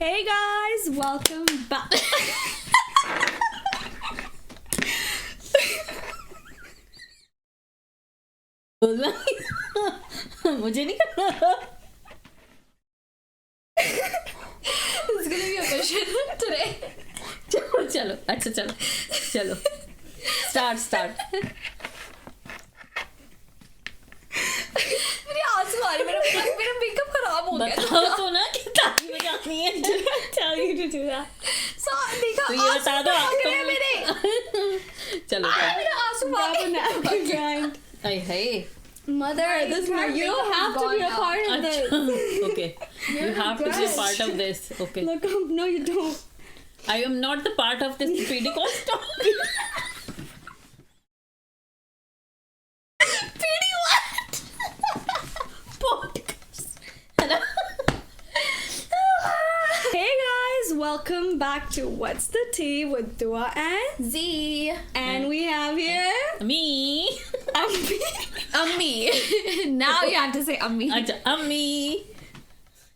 Hey guys, welcome back. मुझे नहीं करना था. It's gonna be a mission today. चलो अच्छा चलो start. मेरे आंसू आ रहे, मेरा मेकअप खराब हो गया. बताओ तो ना कि ताली बजानी है. Tell you to do that. देखा तो ये बता दो आपको मेरे. चलो मेरा आंसू आ गया. hey. Mother, this you don't have to be a part of this. Okay, you have to be a part of this. Okay. Look, no, you don't. I am not the part of this Pentecostal. Hey guys, welcome back to What's the Tea with Dua and Zee. And we have here Me. Ammi. Now you have to say Ammi. अच्छा Ammi.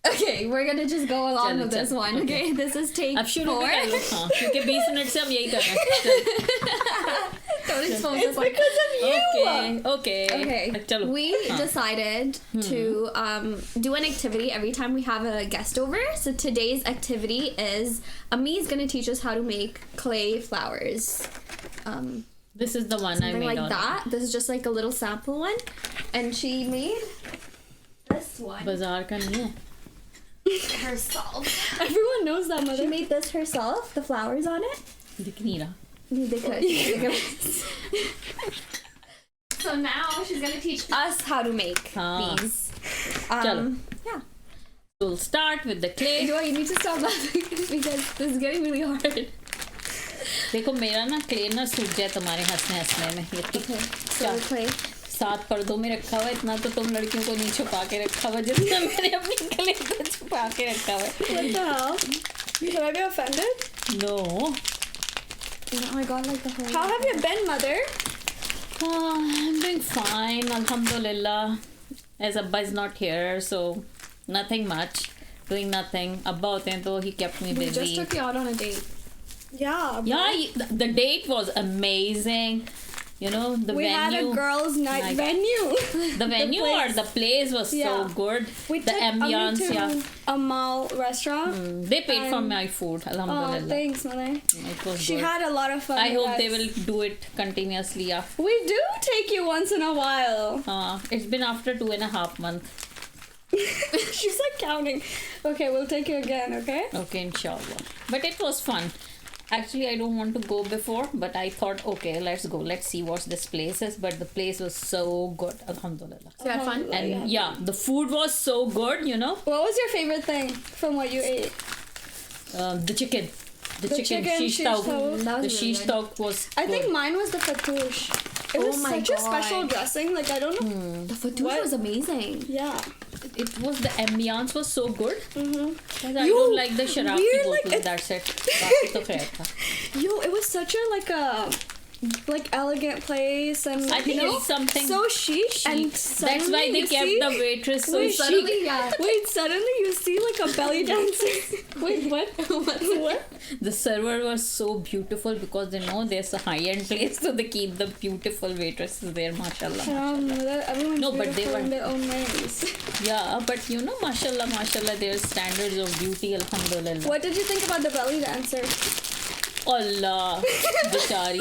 Okay, we're gonna just go along with this one. Okay, this is take अब शुरू 4. कर लो. हाँ, क्योंकि 20 minute से हम यही कर रहे हैं. Don't expose It's us like because of you. Okay. Okay, चलो. we decided to do an activity every time we have a guest over. So today's activity is Ammi is going to teach us how to make clay flowers. This is the one I Something made like on. that. This is just like a little sample one. And she made this one बाजार का नहीं है. herself. Everyone knows that, She mother. made this herself, the flowers on it. दिख नहीं रहा. They could. So now she's going to teach us how to make these. चलो. Yeah. We'll start with the clay. You need to stop laughing because this is getting really hard. देखो मेरा ना clay ना सूख जाए तुम्हारे हंसने में. ये Okay, so clay. 7 पर्दों में रखा हुआ. इतना तो तुम लड़कियों को नहीं छुपा के रखा हुआ जितना मैंने अपनी क्ले को छुपा के रखा हुआ. What the hell? Should I be offended? No. No, I got like the whole. How have you been, mother? I'm doing fine, alhamdulillah. As Abba is not here, so nothing much. Doing nothing. Abba होते हैं तो he kept me We busy. just took you out on a date. Yeah. Yeah, the date was amazing. You know, the We venue. had a girls' night Like- venue. The venue or place. the place was so Yeah. good. We The took ambience, Ammi to yeah. a mall restaurant. They paid for And- my food, Oh, alhamdulillah. thanks, mother. It was She good. had a lot of fun. I with hope they us. will do it continuously. Yeah. We do take you once in a while. It's been after 2.5 months. She's like counting. Okay, we'll take you again, okay? Okay, inshallah. But it was fun. Actually, I don't want to go before, but I thought, okay, let's go. Let's see what this place is. But the place was so good, alhamdulillah. So you had fun? And yeah, the food was so good, you know. What was your favorite thing from what you ate? The chicken. The chicken, chicken, shish shish tauk. tauk. That was The really shish good. tauk was I think good. mine was the fatouche. It Oh was my such a special God. dressing. Like, I don't know. The fatouche What? was amazing. Yeah. It was, the ambiance was so good. Mm-hmm. Because I You don't like the sharab ki weird, like, bottle. it- That's it. Baaki to khair tha. Yo, it was such a, like elegant place. And, I think you know, it's something so chic. And That's why they kept the waitress so Wait, chic. Suddenly, yeah. Wait, suddenly you see like a belly dancer. Wait, what? What? The server was so beautiful because they know there's a high-end place, so they keep the beautiful waitresses there, mashallah. Everyone's No, but they beautiful were- in their own ways. Yeah, but you know, mashallah, there's standards of beauty, alhamdulillah. What did you think about the belly dancer? Allah, बेचारी,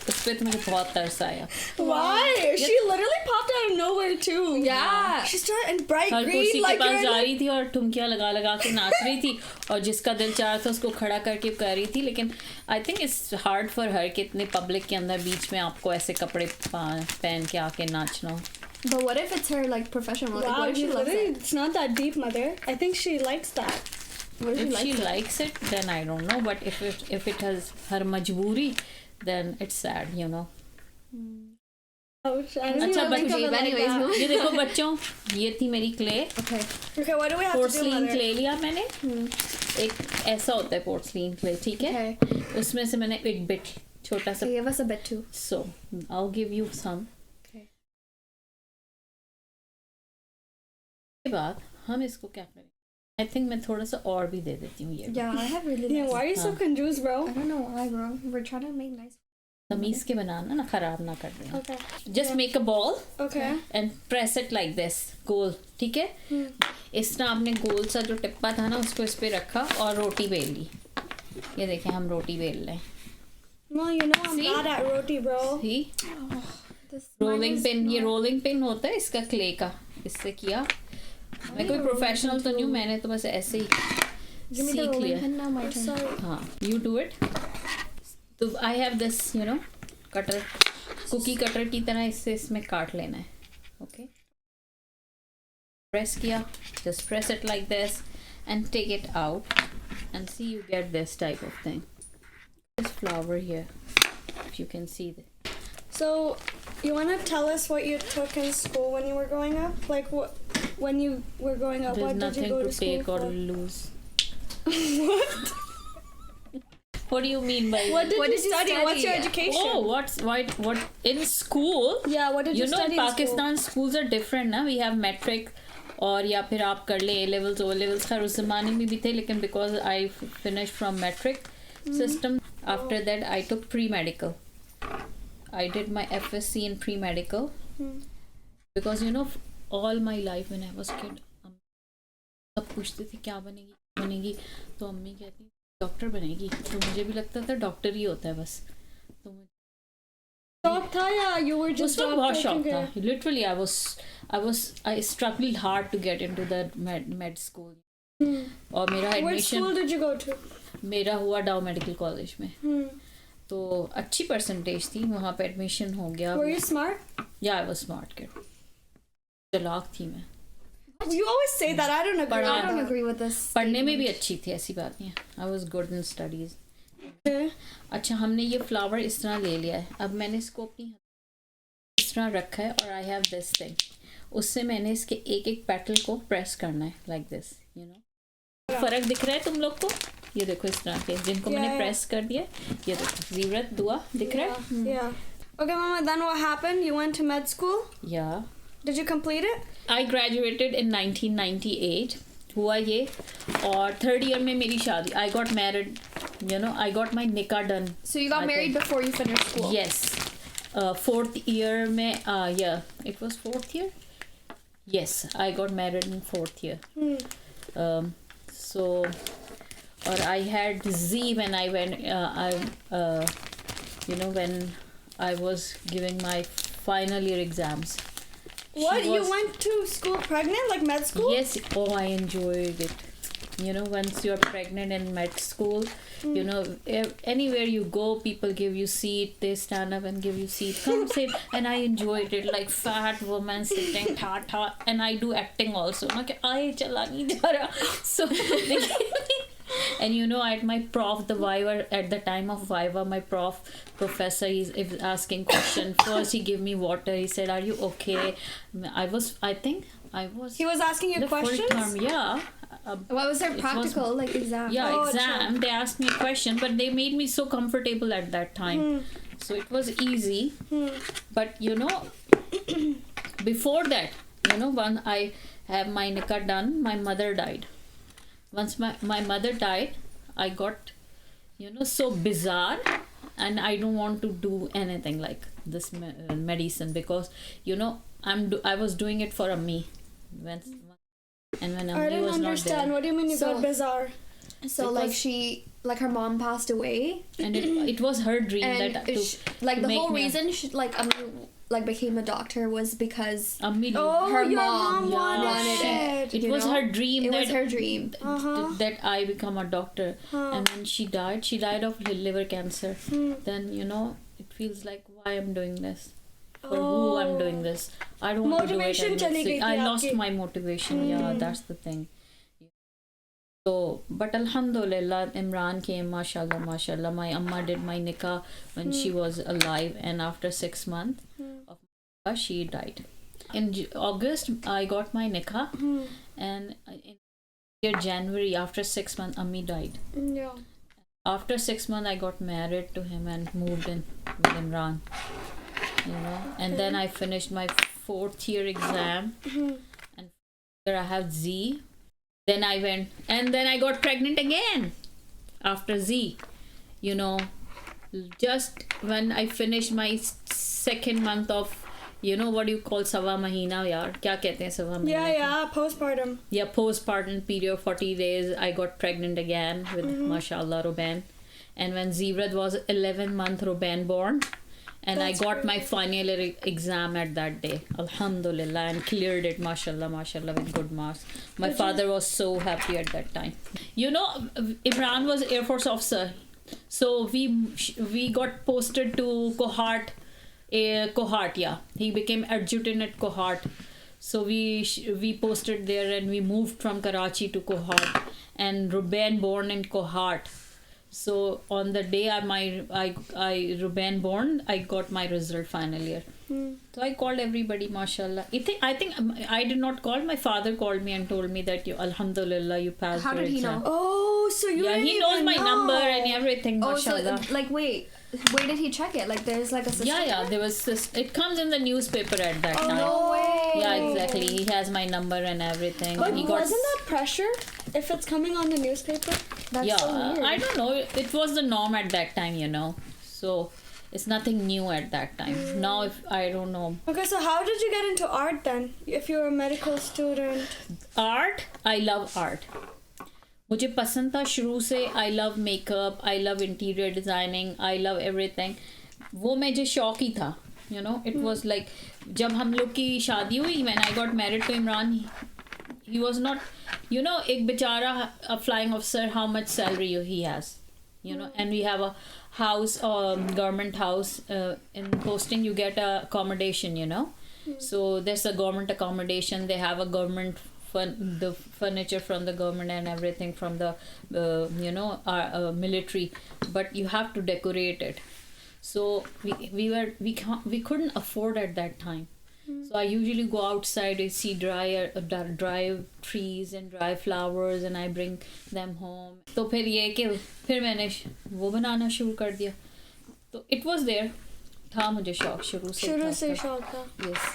उस पे तो मुझे बहुत तरस आया. Why? She literally popped out of nowhere too. Yeah. She started in bright her green कुर्सी के like पास you're in जा a- रही थी और ठुमकियाँ लगा लगा के नाच रही थी और जिसका दिल चाह था उसको खड़ा करके कर रही थी. लेकिन I think it's hard for her कि इतने पब्लिक के अंदर बीच में आपको ऐसे कपड़े पहन के आके नाचना हो. But what if it's her like professional? Like, Wow, what if she loves literally, it? it's not that deep, mother. I think she likes that. What if If she she likes it? likes it, then I don't know. But if it has her majboori, then it's sad, you know. Ouch, I didn't अच्छा, even think of but it like anyways, that. ये देखो बच्चों, ये थी मेरी clay. Okay. Okay, what do we have to do, porcelain mother? Clay लिया मैंने. एक ऐसा होता है पोर्सलिन क्ले, ठीक है. Okay. उसमें से मैंने एक बिट छोटा सा. So give us a bit too. So I'll give you some. Okay. के बाद हम इसको क्या करें. I think मैं थोड़ा सा और भी दे देती हूँ ये. Yeah, I have really Yeah, nice. why are you so confused, bro? I don't know why, bro. We're trying to make nice. तमीज़ के बनाना ना, खराब ना कर देना. Okay. Just make a ball Okay. and press it like this, गोल. ठीक है? इस तरह आपने गोल सा जो टिप्पा था ना उसको इस पे रखा और रोटी बेल ली. ये देखें हम रोटी बेल लें. No, you know I'm See? bad at roti, bro. See? This rolling pin, ये रोलिंग पिन होता है इसका क्ले का. इससे किया. मैं कोई प्रोफेशनल तो नहीं हूँ, मैंने तो बस ऐसे ही Give me the सीख rolling लिया. pin now. My turn. Sorry. हाँ, you do it. तो I have this, you know, cutter, cookie cutter की तरह इससे इसमें काट लेना है. Okay. Press किया, just press it like this and take it out and see you get this type of thing. This flower here, if you can see that. So, you want to tell us what you took in school when you were growing up? Like, when you were growing up, There's what did nothing you go to to school take or for? lose. What? What do you mean by What did What you did you study? What's your study? education? Oh, what in school? Yeah, what did you, You know, study in in Pakistan schools are different ना. We have metric और या फिर आप कर ले A levels, O levels. खैर उस ज़माने में भी थे, लेकिन because I finished from metric system. After that I took pre-medical. I did my FSc in pre-medical because, you know, all my life when I was kid, सब पूछते थे क्या बनेगी, तो अम्मी कहती डॉक्टर बनेगी. तो मुझे भी लगता था डॉक्टर ही होता है बस. तो मुझे Shock था या you were उस just वक्त बहुत doctor शौक था. क्योंकि- Literally I struggled hard to get into the med school. और मेरा What admission school did you go to? मेरा हुआ डाउ मेडिकल कॉलेज में. Hmm. तो अच्छी परसेंटेज थी, वहाँ पे एडमिशन हो गया. Were you smart? या आई वाज स्मार्ट किड. चालाक थी मैं. You always say that. I don't agree. But I with don't that. agree with this. पढ़ने में भी अच्छी थी, ऐसी बात नहीं है. I was good in studies. Okay. अच्छा, हमने ये फ्लावर इस तरह ले लिया है. अब मैंने इसको अपनी इस तरह रखा है और आई हैव दिस थिंग. उससे मैंने इसके एक एक पेटल को प्रेस करना है लाइक दिस, यू नो. फर्क दिख रहा है तुम लोग को? ये देखो इस तरह के जिनको मैंने Yeah. प्रेस कर दिया. ये देखो जीवरत दुआ दिख रहा है. Yeah. Okay, Mama. Then what happened? You went to med school. या Did you complete it? I graduated in 1998. हुआ ये, और थर्ड ईयर में मेरी शादी. I got married, you know, I got my निकाह done. So you got I married think. before you finished school. Yes. Fourth year में, yeah, it was fourth year. Yes, I got married in fourth year. So, or I had Z when I went. You know, when I was giving my final year exams. What? You was- went to school pregnant, like med school? Yes. Oh, I enjoyed it. You know, once you're pregnant in med school, you know, anywhere you go, people give you seat. They stand up and give you seat. Come sit. And I enjoyed it, like fat woman sitting, ta. And I do acting also. Okay, I chala nahi ja raha. So, and you know, at my prof, the Viva, at the time of Viva, my professor is asking question. First, he gave me water. He said, "Are you okay?" I think I was. He was asking you the full questions? term, yeah. What was their It was- practical like exam? Yeah, Oh, exam. They asked me a question, but they made me so comfortable at that time. So it was easy. But you know, before that, you know, when I have my nikah done, my mother died. Once my mother died, I got, you know, so bizarre, and I don't want to do anything like this medicine because, you know, I was doing it for Ammi when I Ammi didn't was not understand. there. What do you mean you So- got bizarre? So like her mom passed away, And it was her dream and that to like the make whole me a- reason she like became a doctor was because Ammi Oh, Her your mom wanted wanted it. it you was know? her dream it that was her dream. that I become a doctor. And when she died of liver cancer. Then, you know, it feels like why I'm doing this, for who I'm doing this. I don't want to do it Motivation anymore. चली गई थी I lost आपकी. my motivation. Yeah, that's the thing. So, but alhamdulillah, Imran came, mashallah. My amma did my nikah when she was alive, and after 6 months of nikah, she died. In August, I got my nikah, and in year January, after 6 months, Ammi died. Yeah. After 6 months, I got married to him and moved in with Imran. You know, and then I finished my 4th year exam, and here I have Z. Then I went, and then I got pregnant again after Z. You know, just when I finished my second month of, you know, what do you call sawa mahina, yaar? Kya kehte hain sawa mahina? Yeah, postpartum. Yeah, postpartum period, 40 days, I got pregnant again with, mashallah, Ruben. And when Zivrat was 11 month, Ruben born. And That's I got my great. final exam at that day, alhamdulillah, and cleared it, mashallah, mashallah, with good marks. My father was so happy at that time. You know, Imran was Air Force officer, so we got posted to Cohort, yeah. He became adjutant at Cohort, so we posted there, and we moved from Karachi to Cohort, and Ruben born in Cohort. So on the day I Ruben born, I got my result final year. So I called everybody, mashallah. I think I did not call. My father called me and told me that alhamdulillah, you passed How your did he exam. know? Oh, so you Yeah, didn't he knows even my know. number and everything, Oh, mashallah. so like wait, where did he check it? Like there's like a system? Yeah, there was this. It comes in the newspaper at that time. No way. Yeah, exactly. He has my number and everything. But He got wasn't that pressure if it's coming on the newspaper? That's yeah, so weird. I don't know. It was the norm at that time, you know. So it's nothing new at that time. Now, if I don't know. Okay, so how did you get into art then? If you're a medical student. Art, I love art. मुझे पसंद था शुरू से. I love makeup, I love interior designing, I love everything. वो मुझे शौक ही था, you know. It was like जब हम लोग की शादी हुई, when I got married to Imran, he was not, you know, एक बेचारा a flying officer, how much salary he has, you know. And we have a house, government house, in posting you get a accommodation, you know. So there's a government accommodation. They have a government the furniture from the government and everything from the you know, military, but you have to decorate it. So we couldn't afford at that time. So I usually go outside and see dry trees and dry flowers, and I bring them home. तो फिर ये कि फिर मैंने वो बनाना शुरू कर दिया. तो it was there. था मुझे शौक शुरू से शौक था. Yes.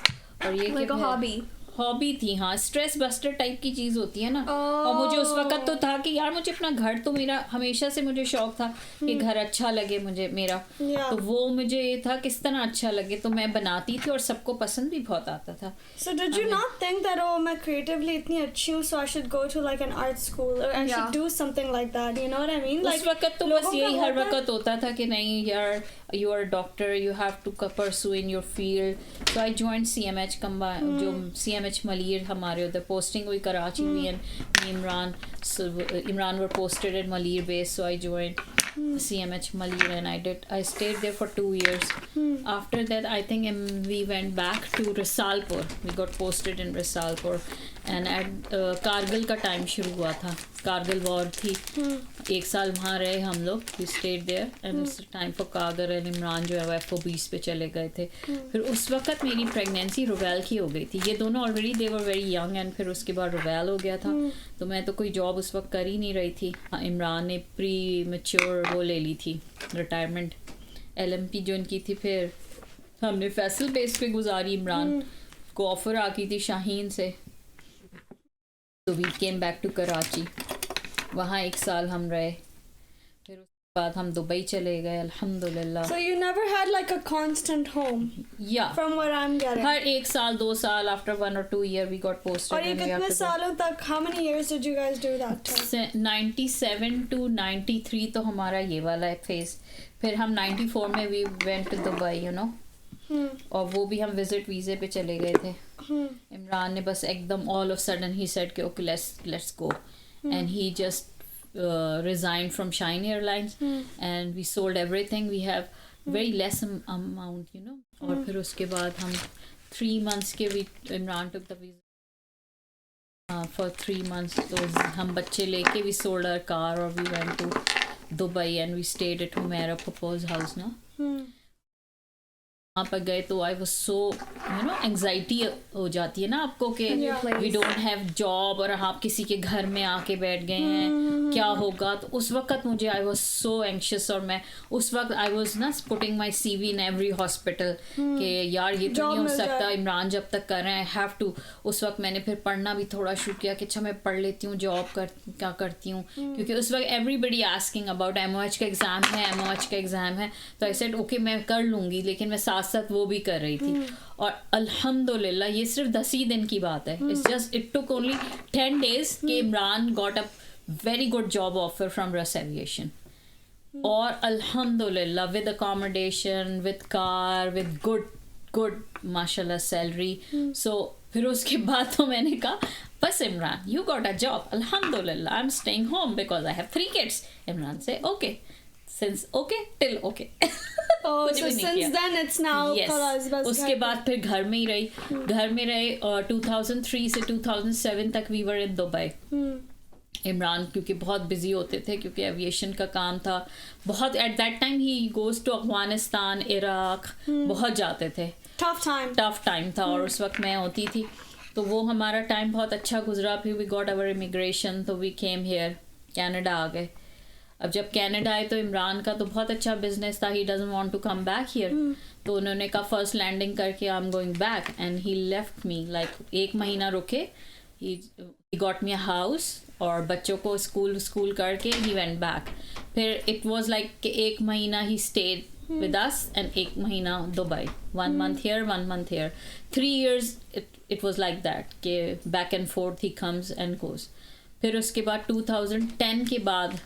और ये Like a hobby. हॉबी थी, हाँ. स्ट्रेस बस्टर टाइप की चीज होती है ना. और मुझे उस वक्त तो था कि यार मुझे अपना घर, तो मेरा हमेशा से मुझे शौक था कि घर अच्छा लगे मुझे मेरा. तो वो मुझे ये था किस तरह अच्छा लगे, तो मैं बनाती थी और सबको पसंद भी बहुत आता था. So did you not think that, oh, मैं creatively इतनी अच्छी हूँ, so I should go to like an art school or I should do something like that, you know what I mean? उस वक्त तो बस यही हर वक्त होता था कि नहीं यार, you are a doctor, you have to pursue in your field. So I joined CMH जो CMH मलीर हमारे उधर posting हुई कराची में, and Imran, so Imran were posted at Malir base, so I joined CMH Malir, and I stayed there for 2 years. After that, I think we went back to Risalpur. We got posted in Risalpur, and at Kargil का time शुरू हुआ था. Kargil war थी. 1 साल वहाँ रहे हम लोग. We stayed there, and it's time for Kargil, and Imran जो है वो FO20 पे चले गए थे. फिर उस वक्त मेरी प्रेगनेंसी रुबेल की हो गई थी. ये दोनों already they were very young, and फिर उसके बाद रुबेल हो गया था. तो मैं तो कोई जॉब उस वक्त कर ही नहीं रही थी. इमरान ने प्री मैच्योर वो ले ली थी, रिटायरमेंट LMP ज्वाइन की थी. फिर हमने फैसल बेस पे गुजारी. इमरान को ऑफर आ गई थी शाहीन से, तो we came back to Karachi. वहाँ 1 साल हम रहे. फिर उसके बाद हम दुबई चले गए, अल्हम्दुलिल्लाह. So you never had like a constant home, या from what I'm getting. हर 1 साल 2 साल after 1 or 2 year we got posted. और ये and we have कितने to go. सालों तक, how many years did you guys do that? 97 to 93 तो हमारा ये वाला है फेज. फिर हम 94 में we went to Dubai, you know. और वो भी हम विजिट वीजे पे चले गए थे. इमरान ने बस एकदम all of sudden he said कि okay let's go, and he just resigned from Shine Airlines, and we sold everything. We have very less amount, you know. और फिर उसके बाद हम 3 months के Imran took the visa for 3 months. तो हम बच्चे लेके we sold our car or we went to Dubai, and we stayed at Humaira Papa's house now. वहाँ पर गए तो आई वाज सो एंजाइटी हो जाती है ना आपको कि वी डोंट हैव जॉब और आप किसी के घर में आके बैठ गए हैं, क्या होगा। तो उस वक्त मुझे आई वाज सो एंशियस, और मैं उस वक्त आई वाज ना putting my CV in every hospital कि यार ये तो नहीं हो सकता, इमरान जब तक कर रहे हैं, आई हैव टू। उस वक्त मैंने फिर पढ़ना भी थोड़ा शुरू किया कि अच्छा मैं पढ़ लेती हूँ, जॉब क्या करती हूँ, क्योंकि उस वक्त एवरीबडी आस्किंग अबाउट MOH का एग्ज़ाम है, MOH का एग्ज़ाम है। तो आई सेड ओके मैं कर लूँगी, लेकिन मैं साथ साथ वो भी कर रही थी। और अल्हम्दुलिल्लाह ये सिर्फ 10 ही दिन की बात है, it's just it took only 10 days कि Imran got a very good job offer from Rus aviation. और अल्हम्दुलिल्लाह with accommodation, with car, with good माशाल्लाह सैलरी। सो फिर उसके बाद तो मैंने कहा बस Imran you got a job, अल्हम्दुलिल्लाह I am staying home because I have 3 kids। Imran से okay since okay till okay। Oh, so since then it's now yes। उसके बाद फिर घर में ही रहे और 2003 से 2007 तक we were in Dubai. Imran क्योंकि बहुत बिजी होते थे, क्योंकि एविएशन का काम था बहुत। At that time he goes to Afghanistan, Iraq बहुत जाते थे। टफ टाइम था और उस वक्त मैं होती थी, तो वो हमारा टाइम बहुत अच्छा गुजरा। फिर वी गॉट अवर इमिग्रेशन, तो वी केम हियर, कनाडा आ गए। अब जब कनाडा आए तो इमरान का तो बहुत अच्छा बिजनेस था, he doesn't want to come back here. तो उन्होंने कहा फर्स्ट लैंडिंग करके I am going back, and he left me like 1 महीना रुके, he got me a house और बच्चों को स्कूल करके ही वेंट बैक। फिर इट वाज लाइक कि 1 महीना he stayed with us and 1 महीना Dubai, 1 month here 1 month here, 3 years it was like that कि back and fourth he comes and goes. फिर उसके बाद 2010 के बाद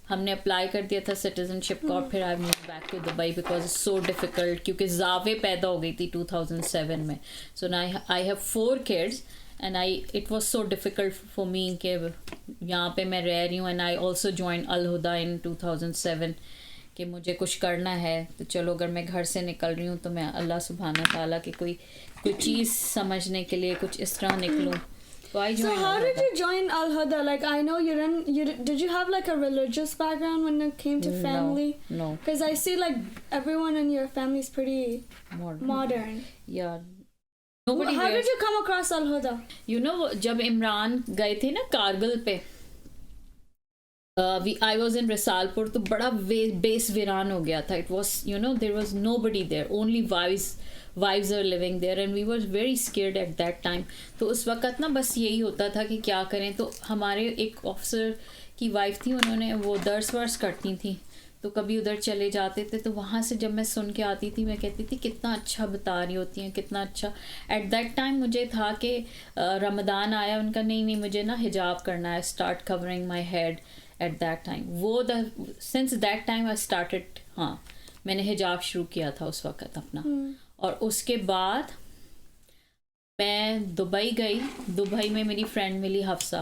हमने अप्लाई कर दिया था सिटीजनशिप का, और फिर I move back to Dubai because it's so difficult, क्योंकि जावे पैदा हो गई थी 2007 में। So now I have 4 kids and it was so difficult for me कि यहाँ पे मैं रह रही हूँ। And I also join Al Huda in 2007 कि मुझे कुछ करना है, तो चलो अगर मैं घर से निकल रही हूँ तो मैं अल्लाह सुब्हाना ताला की कोई चीज़ समझने के लिए कुछ इस तरह निकलूँ। So how did you join Al Huda? Like I know did you have like a religious background when it came to family? No. Because I see like everyone in your family is pretty modern. Yeah. How did you come across Al Huda? You know, जब इमरान गए थे ना कारगिल पे, I was in Risalpur, तो बड़ा base वीरान हो गया था। It was there was nobody there, only wives are living there and we were very scared at that time। तो उस वक्त ना बस यही होता था कि क्या करें। तो हमारे एक ऑफिसर की वाइफ थी, उन्होंने वो दर्स वर्स करती थी, तो कभी उधर चले जाते थे, तो वहाँ से जब मैं सुन के आती थी मैं कहती थी कितना अच्छा बता रही होती हैं, कितना अच्छा। एट दैट टाइम मुझे था कि रमज़ान आया, उनका नहीं मुझे ना हिजाब करना है, start covering my head at that time. वो since that time I started, हाँ मैंने हिजाब शुरू किया था उस वक्त अपना। और उसके बाद मैं दुबई गई, दुबई में मेरी फ्रेंड मिली हफ्सा,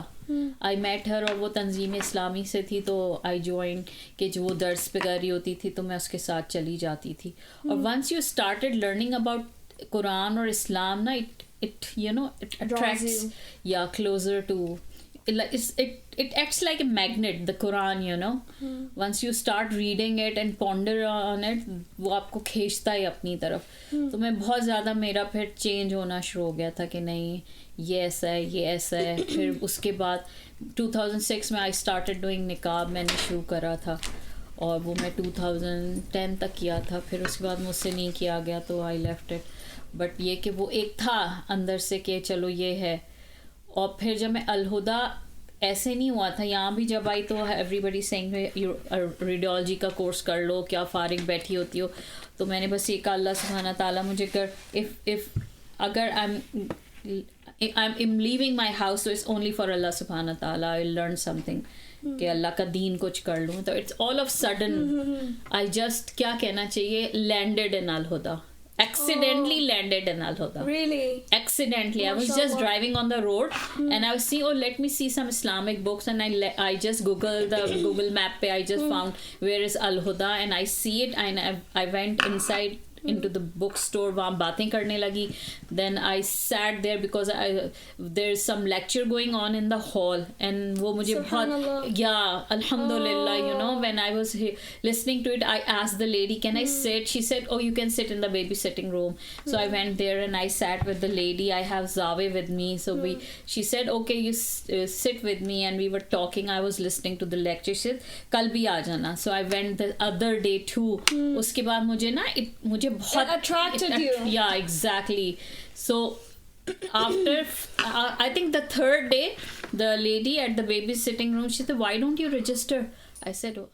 आई मेट हर, और वो तंजीम इस्लामी से थी, तो आई ज्वाइन कि जो वो दर्स पे कर रही होती थी तो मैं उसके साथ चली जाती थी। और once you started learning about Quran और इस्लाम ना, it attracts closer to it acts like a magnet, the Quran, once you start reading it and ponder on it, वो आपको खींचता है अपनी तरफ। तो मैं बहुत ज़्यादा, मेरा फिर चेंज होना शुरू हो गया था कि नहीं ये ऐसा है, ये ऐसा है। फिर उसके बाद 2006 में आई स्टार्टेड डूइंग निकाब, मैंने शुरू करा था, और वो मैं 2010 तक किया था। फिर उसके बाद मुझसे नहीं किया गया तो आई लेफ्ट इट। बट ये कि वो एक था अंदर से कि चलो ये है। और फिर जब मैं अल हुदा, ऐसे नहीं हुआ था, यहाँ भी जब आई तो एवरीबडी सेइंग रेडियोलॉजी का कोर्स कर लो, क्या फारिग बैठी होती हो। तो मैंने बस ये कहा अल्लाह सुब्हाना ताला मुझे कर, इफ़ अगर I'm leaving my house, so it's only for Allah subhanahu wa ta'ala, I'll learn something, कि अल्लाह का दीन कुछ कर लूँ। तो it's all of sudden I just, क्या कहना चाहिए, landed in Al Huda, accidentally landed in Al Huda. Really? Accidentally. I was just driving on the road and I was seeing, oh, let me see some Islamic books, and I just Googled the Google map pe, I just found where is Al Huda, and I see it, and I went inside into the bookstore, वहाँ बातें करने लगी. Then I sat there because there's some lecture going on in the hall, and वो मुझे बहुत, yeah, alhamdulillah, you know, when I was listening to it, I asked the lady, can I sit? She said, oh, you can sit in the babysitting room. So I went there and I sat with the lady. I have Zawe with me, so she said, okay, you sit with me, and we were talking. I was listening to the lecture. She said, कल भी आ जाना. So I went the other day too. उसके बाद मुझे बहुत it attracted you. Yeah, exactly. So after I think the third day, the lady at the babysitting room, she said, why don't you register? I said, oh,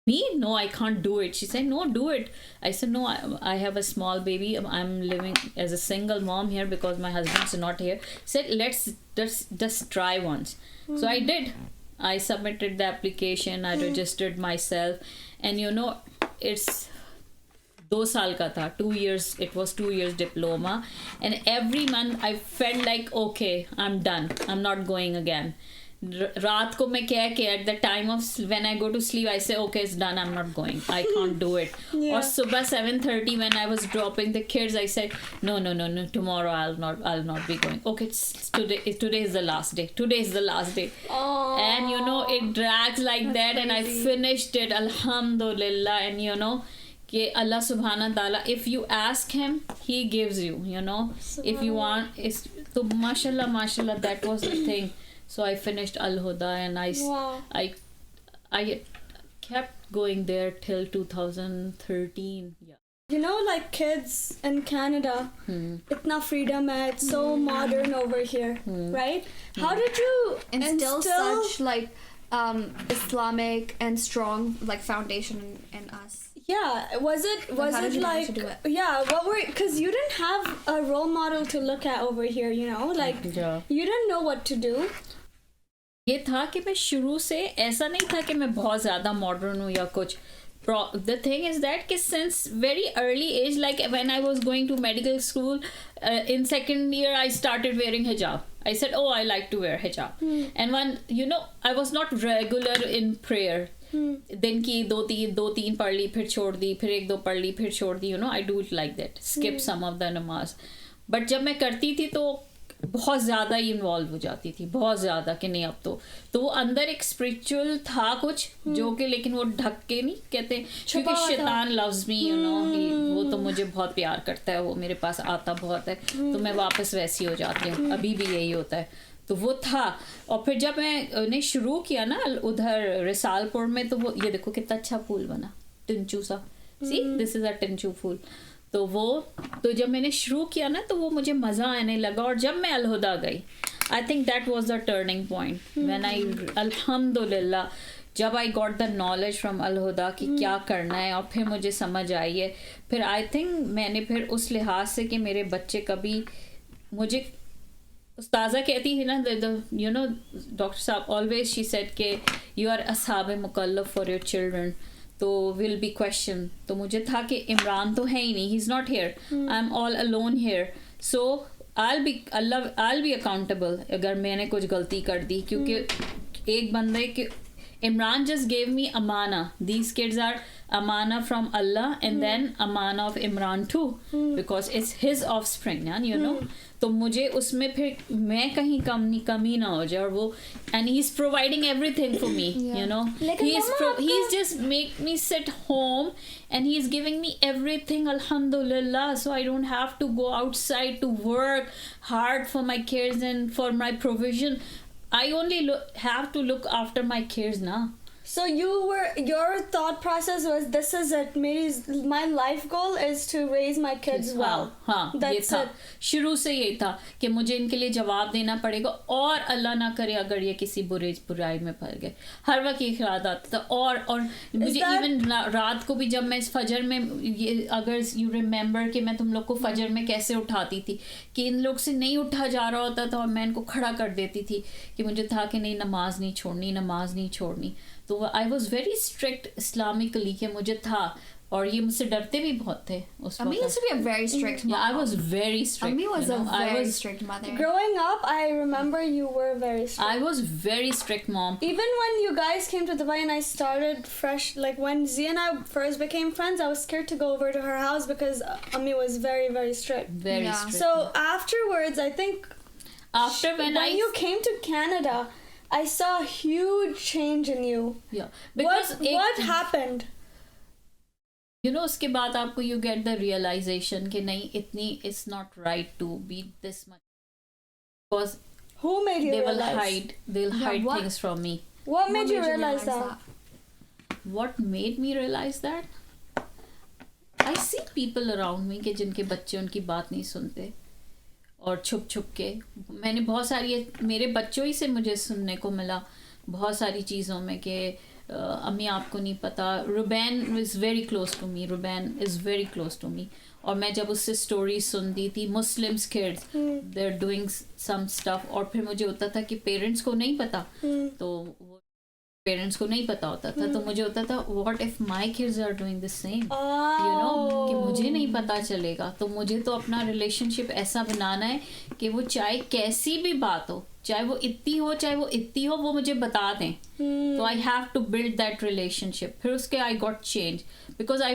me? No, I can't do it. She said, no, do it. I said, no, I have a small baby. I'm living as a single mom here because my husband's not here. She said, let's just try once. So I did. I submitted the application. I registered myself, and you know, it's 2 साल का था, 2 years. It was 2 years diploma, and every month I felt like, okay, I'm done. I'm not going again. रात को मैं कह के at the time of when I go to sleep, I say, okay, it's done. I'm not going. I can't do it. और सुबह 7:30 when I was dropping the kids, I said, no. Tomorrow I'll not be going. Okay, today is the last day. Today is the last day. Aww. And you know, it drags like that, crazy. and I finished it. Alhamdulillah. And you know, कि Allah subhanahu wa ta'ala, if you ask him, he gives you, you know. If you want, so mashallah, that was the thing. So I finished Al-Huda, and I kept going there till 2013. Yeah. You know, like kids in Canada, itna freedom hai, it's so modern over here, right? How did you instill such like Islamic and strong like foundation in us? Yeah, was it like, because you didn't have a role model to look at over here, you know, like you didn't know what to do. ये था कि मैं शुरू से ऐसा नहीं था कि मैं बहुत ज़्यादा मॉडर्न हूँ या कुछ. The thing is that since very early age, like when I was going to medical school, in second year I started wearing hijab. I said, oh, I like to wear hijab. And when, you know, I was not regular in prayer. दिन की दो तीन पढ़ ली, फिर छोड़ दी, फिर 1-2 पढ़ ली, फिर छोड़ दी. You know, I do it like that. Skip some of the namaz. But जब मैं करती थी तो बहुत ज़्यादा ही इन्वॉल्व हो जाती थी, बहुत ज़्यादा कि नहीं. अब तो वो अंदर एक स्पिरिचुअल था कुछ जो कि, लेकिन वो ढक के नहीं कहते, क्योंकि शैतान लव्स मी, यू नो, वो तो मुझे बहुत प्यार करता है, वो मेरे पास आता बहुत है, तो मैं वापस वैसी हो जाती हूँ. अभी भी यही होता है. तो वो था. और फिर जब मैंने शुरू किया ना उधर रिसालपुर में, तो वो ये देखो कितना अच्छा फूल बना, टिंचू सा. सी, दिस इज अ टिंचू फूल. तो जब मैंने शुरू किया ना, तो वो मुझे मज़ा आने लगा. और जब मैं अलहुदा गई, I think that was the turning point when I, अल्हम्दुलिल्लाह, जब I got the knowledge from Al Huda कि क्या करना है, और फिर मुझे समझ आई है. फिर आई थिंक मैंने फिर उस लिहाज से कि मेरे बच्चे कभी, मुझे उस्ताज़ा कहती थी ना, यू नो, डॉक्टर साहब ऑलवेज शी सेड के यू आर असहाब मुकल्लफ फॉर योर चिल्ड्रन, तो विल बी क्वेश्चन. तो मुझे था कि इमरान तो है ही नहीं, he is not here, I am all alone here, so I be accountable अगर मैंने कुछ गलती कर दी. क्योंकि एक बंदे के, Imran just gave me amana. These kids are amana from Allah, and then amana of Imran too, because it's his offspring, you know. तो मुझे उसमें फिर मैं कहीं कमी ना हो जाए. और वो, and he's providing everything for me, you know. He's just make me sit home, and he's giving me everything, alhamdulillah, so I don't have to go outside to work hard for my kids and for my provision. I only have to look after my kids now. So your thought process was, this is it, my life goal is to raise my kids well. हाँ, ये था शुरू से, ये था कि मुझे इनके लिए जवाब देना पड़ेगा, और अल्लाह ना करे अगर ये किसी बुराई में फंस गए. हर वक्त ये ख्याल आता था. और मुझे इवन रात को भी जब मैं इस फजर में, ये अगर यू रिमेम्बर कि मैं तुम लोग को फजर में कैसे उठाती थी, कि इन लोग से नहीं उठा जा रहा होता था, और मैं इनको खड़ा कर देती थी कि मुझे था कि नहीं, नमाज नहीं छोड़नी. तो आई वॉज वेरी स्ट्रिक्ट इस्लामिकली कि मुझे था, और ये मुझसे डरते भी बहुत थे उस Ammi used to be a very strict mom. Yeah, I was very strict. Ammi was you know? a very strict mother. Growing up, I remember you were very strict. I was very strict mom. Even when you guys came to Dubai and I started fresh, like when Zee and I first became friends, I was scared to go over to her house because Ammi was very, very strict. Very Yeah. strict. So afterwards, I think After when you came to Canada, I saw a huge change in you. Yeah. Because What happened? You know, उसके बाद आपको you get the realization कि नहीं, इतनी it's not right to be this much, because Who made you they'll realize? hide what? things from me. What made you realize that? What made me realize that? I see people around me कि जिनके बच्चे उनकी बात नहीं सुनते, और छुप छुप के मैंने बहुत सारी, मेरे बच्चों ही से मुझे सुनने को मिला बहुत सारी चीज़ों में कि अम्मी आपको नहीं पता. Rubain is very close to me, Rubain is very close to me, और मैं जब उससे स्टोरी सुनती थी Muslims kids they are doing some stuff, और फिर मुझे होता था कि पेरेंट्स को नहीं पता, तो पेरेंट्स को नहीं पता होता था, तो मुझे होता था what if my kids are doing the same, you know, कि मुझे नहीं पता चलेगा. तो मुझे तो अपना रिलेशनशिप ऐसा बनाना है कि वो चाहे कैसी भी बात हो, चाहे वो इतनी हो चाहे वो इतनी हो, वो मुझे बता दें. तो I have to build that relationship. फिर उसके I got change because I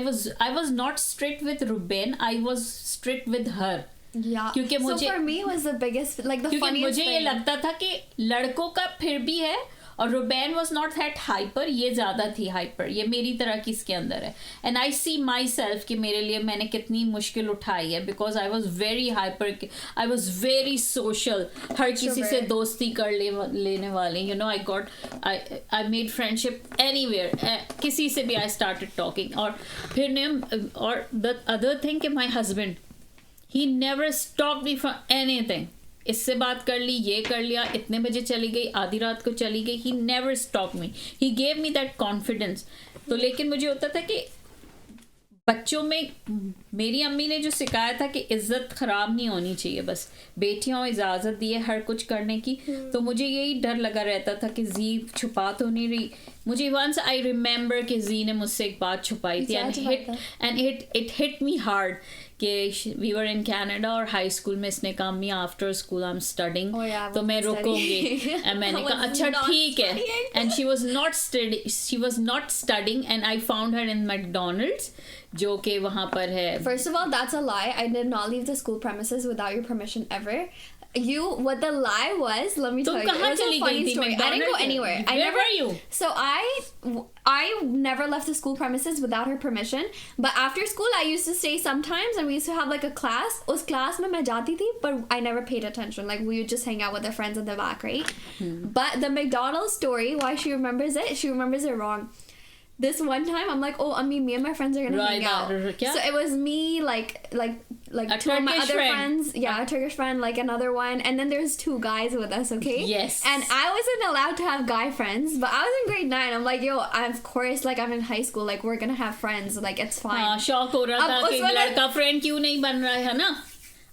was not strict with Ruben, I was strict with her. Yeah. क्योंकि so मुझे for me was the biggest, like the क्योंकि funniest मुझे ये thing. लगता था कि लड़कों का फिर भी है, और Ruben was not that hyper, ये ज़्यादा थी हाइपर, ये मेरी तरह की इसके अंदर है. And I C my self कि मेरे लिए मैंने कितनी मुश्किल उठाई है, because I was very hyper, I was very social, हर किसी से दोस्ती कर लेने वाले, you know. I made friendship anywhere, किसी से भी आई स्टार्टेड टॉकिंग. और फिर और द अदर थिंग कि my husband, he never stopped me from anything. इससे बात कर ली, ये कर लिया, इतने बजे चली गई, आधी रात को चली गई. he never stopped me. he gave me that confidence. तो लेकिन मुझे होता था कि बच्चों में मेरी अम्मी ने जो सिखाया था कि इज्जत खराब नहीं होनी चाहिए, बस बेटियों इजाज़त दी है हर कुछ करने की. तो मुझे यही डर लगा रहता था कि जी छुपा तो नहीं रही. मुझे वंस आई रिमेम्बर कि जी ने मुझसे एक बात छुपाई थी, and it hit me hard कि वी वर इन कनाडा और हाई स्कूल में इसने कहा me after school I am studying, तो मैं रुकूंगी. एंड मैंने कहा अच्छा ठीक है. And she was not studying and I found her in McDonald's, जो कि वहाँ पर है. First of all, that's a lie. I did not leave the school premises without your permission ever. What the lie was, let me tell you. It was a funny story. I didn't go anywhere. Where were you? So I never left the school premises without her permission. But after school, I used to stay sometimes, and we used to have like a class. Us class mein main jati thi, but I never paid attention. Like we would just hang out with our friends in the back, right? But the McDonald's story, why she remembers it? She remembers it wrong. This one time, I'm like, oh, Ammi, me and my friends are gonna hang out. So it was me, like two of my other friends. Yeah, a Turkish friend, like another one, and then there's two guys with us. Okay. Yes. And I wasn't allowed to have guy friends, but I was in grade 9. I'm like, yo, of course, like I'm in high school, like we're gonna have friends, like it's fine. हाँ, शौक हो रहा था कि लड़का friend क्यों नहीं बन रहा है ना.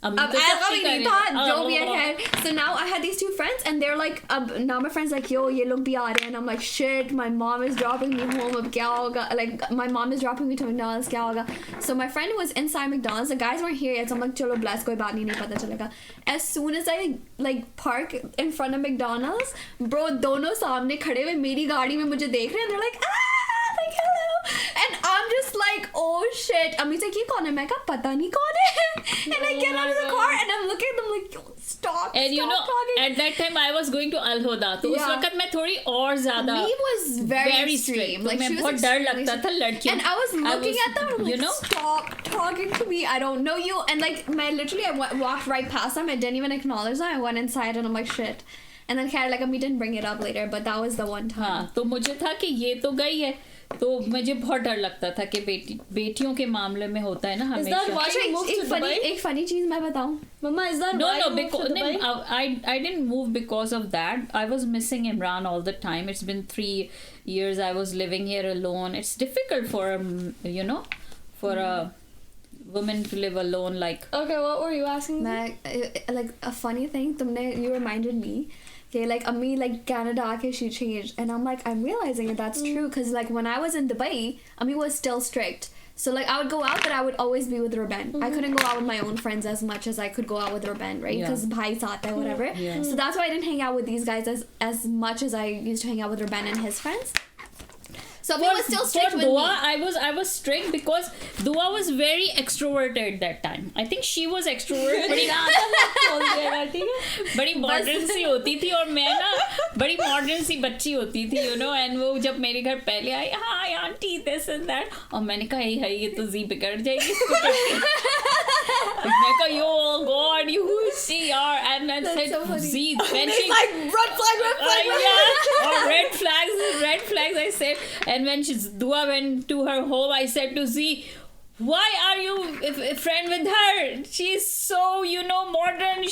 अब ऐसा भी नहीं था जो भी है. So now I had these two friends and they're like, now my friends like, yo, ये लोग भी आ रहे हैं. And I'm like, shit, my mom is dropping me home. अब क्या होगा? Like my mom is dropping me to McDonald's. क्या होगा? So my friend was inside McDonald's. The guys weren't here yet. So I'm like, चलो bless, कोई बात नहीं पता चलेगा. As soon as I like park in front of McDonald's, bro, दोनों सामने खड़े हुए मेरी गाड़ी में मुझे देख रहे हैं. They're like, like hello. And I'm just like, oh shit. Ammi's like, ये कौन है? मैं कहा पता नहीं कौन है. And I get out of the car and I'm looking at them like, yo, stop. And you know, talking. At that time I was going to Al Huda. तो उस वक्त मैं थोड़ी और ज़्यादा Ammi was very extreme. Like मैं बहुत डर लगता था लड़कियों. And I was looking at them, like, you know, stop talking to me. I don't know you. And like, I walked right past them. I didn't even acknowledge them. I went inside and I'm like, shit. And then like Ammi didn't bring it up later, but that was the one time. हाँ, तो मुझे था कि ये तो गई है. तो मुझे बहुत डर लगता था कि बेटियों के मामले में होता है ना हमेशा. एक फनी चीज मैं बताऊं. Mama, is that no because I didn't move because of that. I was missing Imran all the time. It's been 3 years I was living here alone. It's difficult for a woman to live alone. Like okay, what were you asking me? Like a funny thing, you reminded me. Okay, like Ammi, like Canada aake she changed, and I'm like, I'm realizing that that's true, because like when I was in Dubai, Ammi was still strict. So like I would go out, but I would always be with Ruben. I couldn't go out with my own friends as much as I could go out with Ruben, right? Because bhai saath hai, whatever. Yeah. So that's why I didn't hang out with these guys as much as I used to hang out with Ruben and his friends. So Ammi was still strict with Dua, me. I was strict because Dua was very extroverted that time. I think she was extroverted. बड़ी modern सी होती थी और मैं ना बड़ी modern सी बच्ची होती थी, you know, and वो जब मेरे घर पहले आई, hi aunty this and that, और मैंने कहा ये तो जी बिगड़ जाएगी इसको मैं कहा yo god you who is she are, and I said so Z when she like red flag yeah, or red flags I said. And when Dua went to her home, I said to Z, why are you a friend with her? She's so, you know, modern.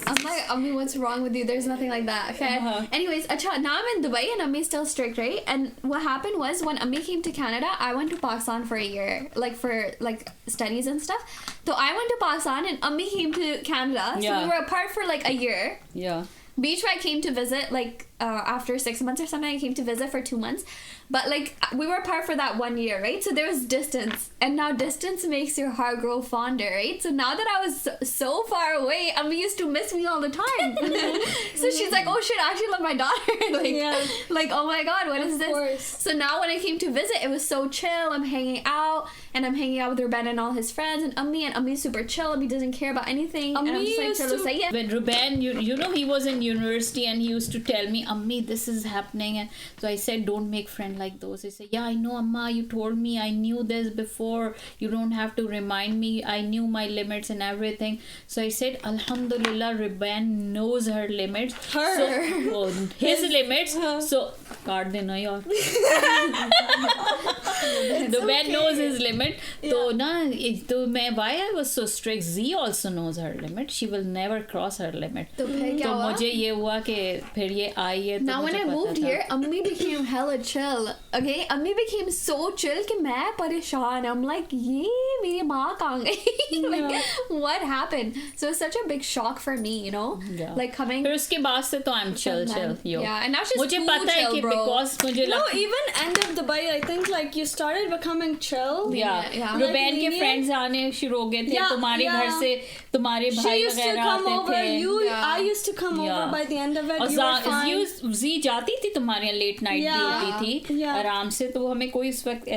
I'm like, Ammi, what's wrong with you? There's nothing like that. Okay. Anyways, now I'm in Dubai and Ammi's still strict, right? And what happened was when Ammi came to Canada, I went to Pakistan for a year, like for like studies and stuff. So I went to Pakistan and Ammi came to Canada. So we were apart for like a year. Yeah. Beach where I came to visit, like after 6 months or something, I came to visit for 2 months. But like we were apart for that 1 year, right? So there was distance, and now distance makes your heart grow fonder, right? So now that I was so far away, Ammi used to miss me all the time. So she's like, oh shit, I actually love my daughter. Like oh my god, what is this? Course. So now when I came to visit, it was so chill. I'm hanging out, and I'm hanging out with Ruben and all his friends, and Ammi's super chill. Ammi doesn't care about anything. Ammi and I'm just like, chalo, when Ruben, you know, he was in university and he used to tell me, Ammi, this is happening. And so I said, don't make friends like those. He said, yeah, I know, Amma, you told me, I knew this before, you don't have to remind me, I knew my limits and everything. So I said, Alhamdulillah, Ruben knows her limits. His limits. So card dena yaar. Ruben knows his limit. So why I was so strict, Z also knows her limit. She will never cross her limit. तो मुझे ये हुआ कि फिर ये आई है. Now when I moved here, Ammi became hella chill. Okay, Ammi became so chill कि मैं परेशान. I'm like, ये मेरी माँ कहाँ गई? Like, what happened? So it's such a big shock for me, you know? Yeah. Like coming. फिर उसके बाद से तो I'm chill. Yo. Yeah, and now she's मुझे cool पता है chill, कि bro. because मुझे No, even end of Dubai, I think like you started becoming chill. Yeah. Ruben के friends आने शुरू हो गए थे. तुम्हारे घर से तुम्हारे भाई वगैरह आते थे. I used to come over by the end of it. You were fine. जी जाती थी तुम्हारे यहाँ लेट नाइट भी होती थी आराम से. तो हमें कोई इस वक्त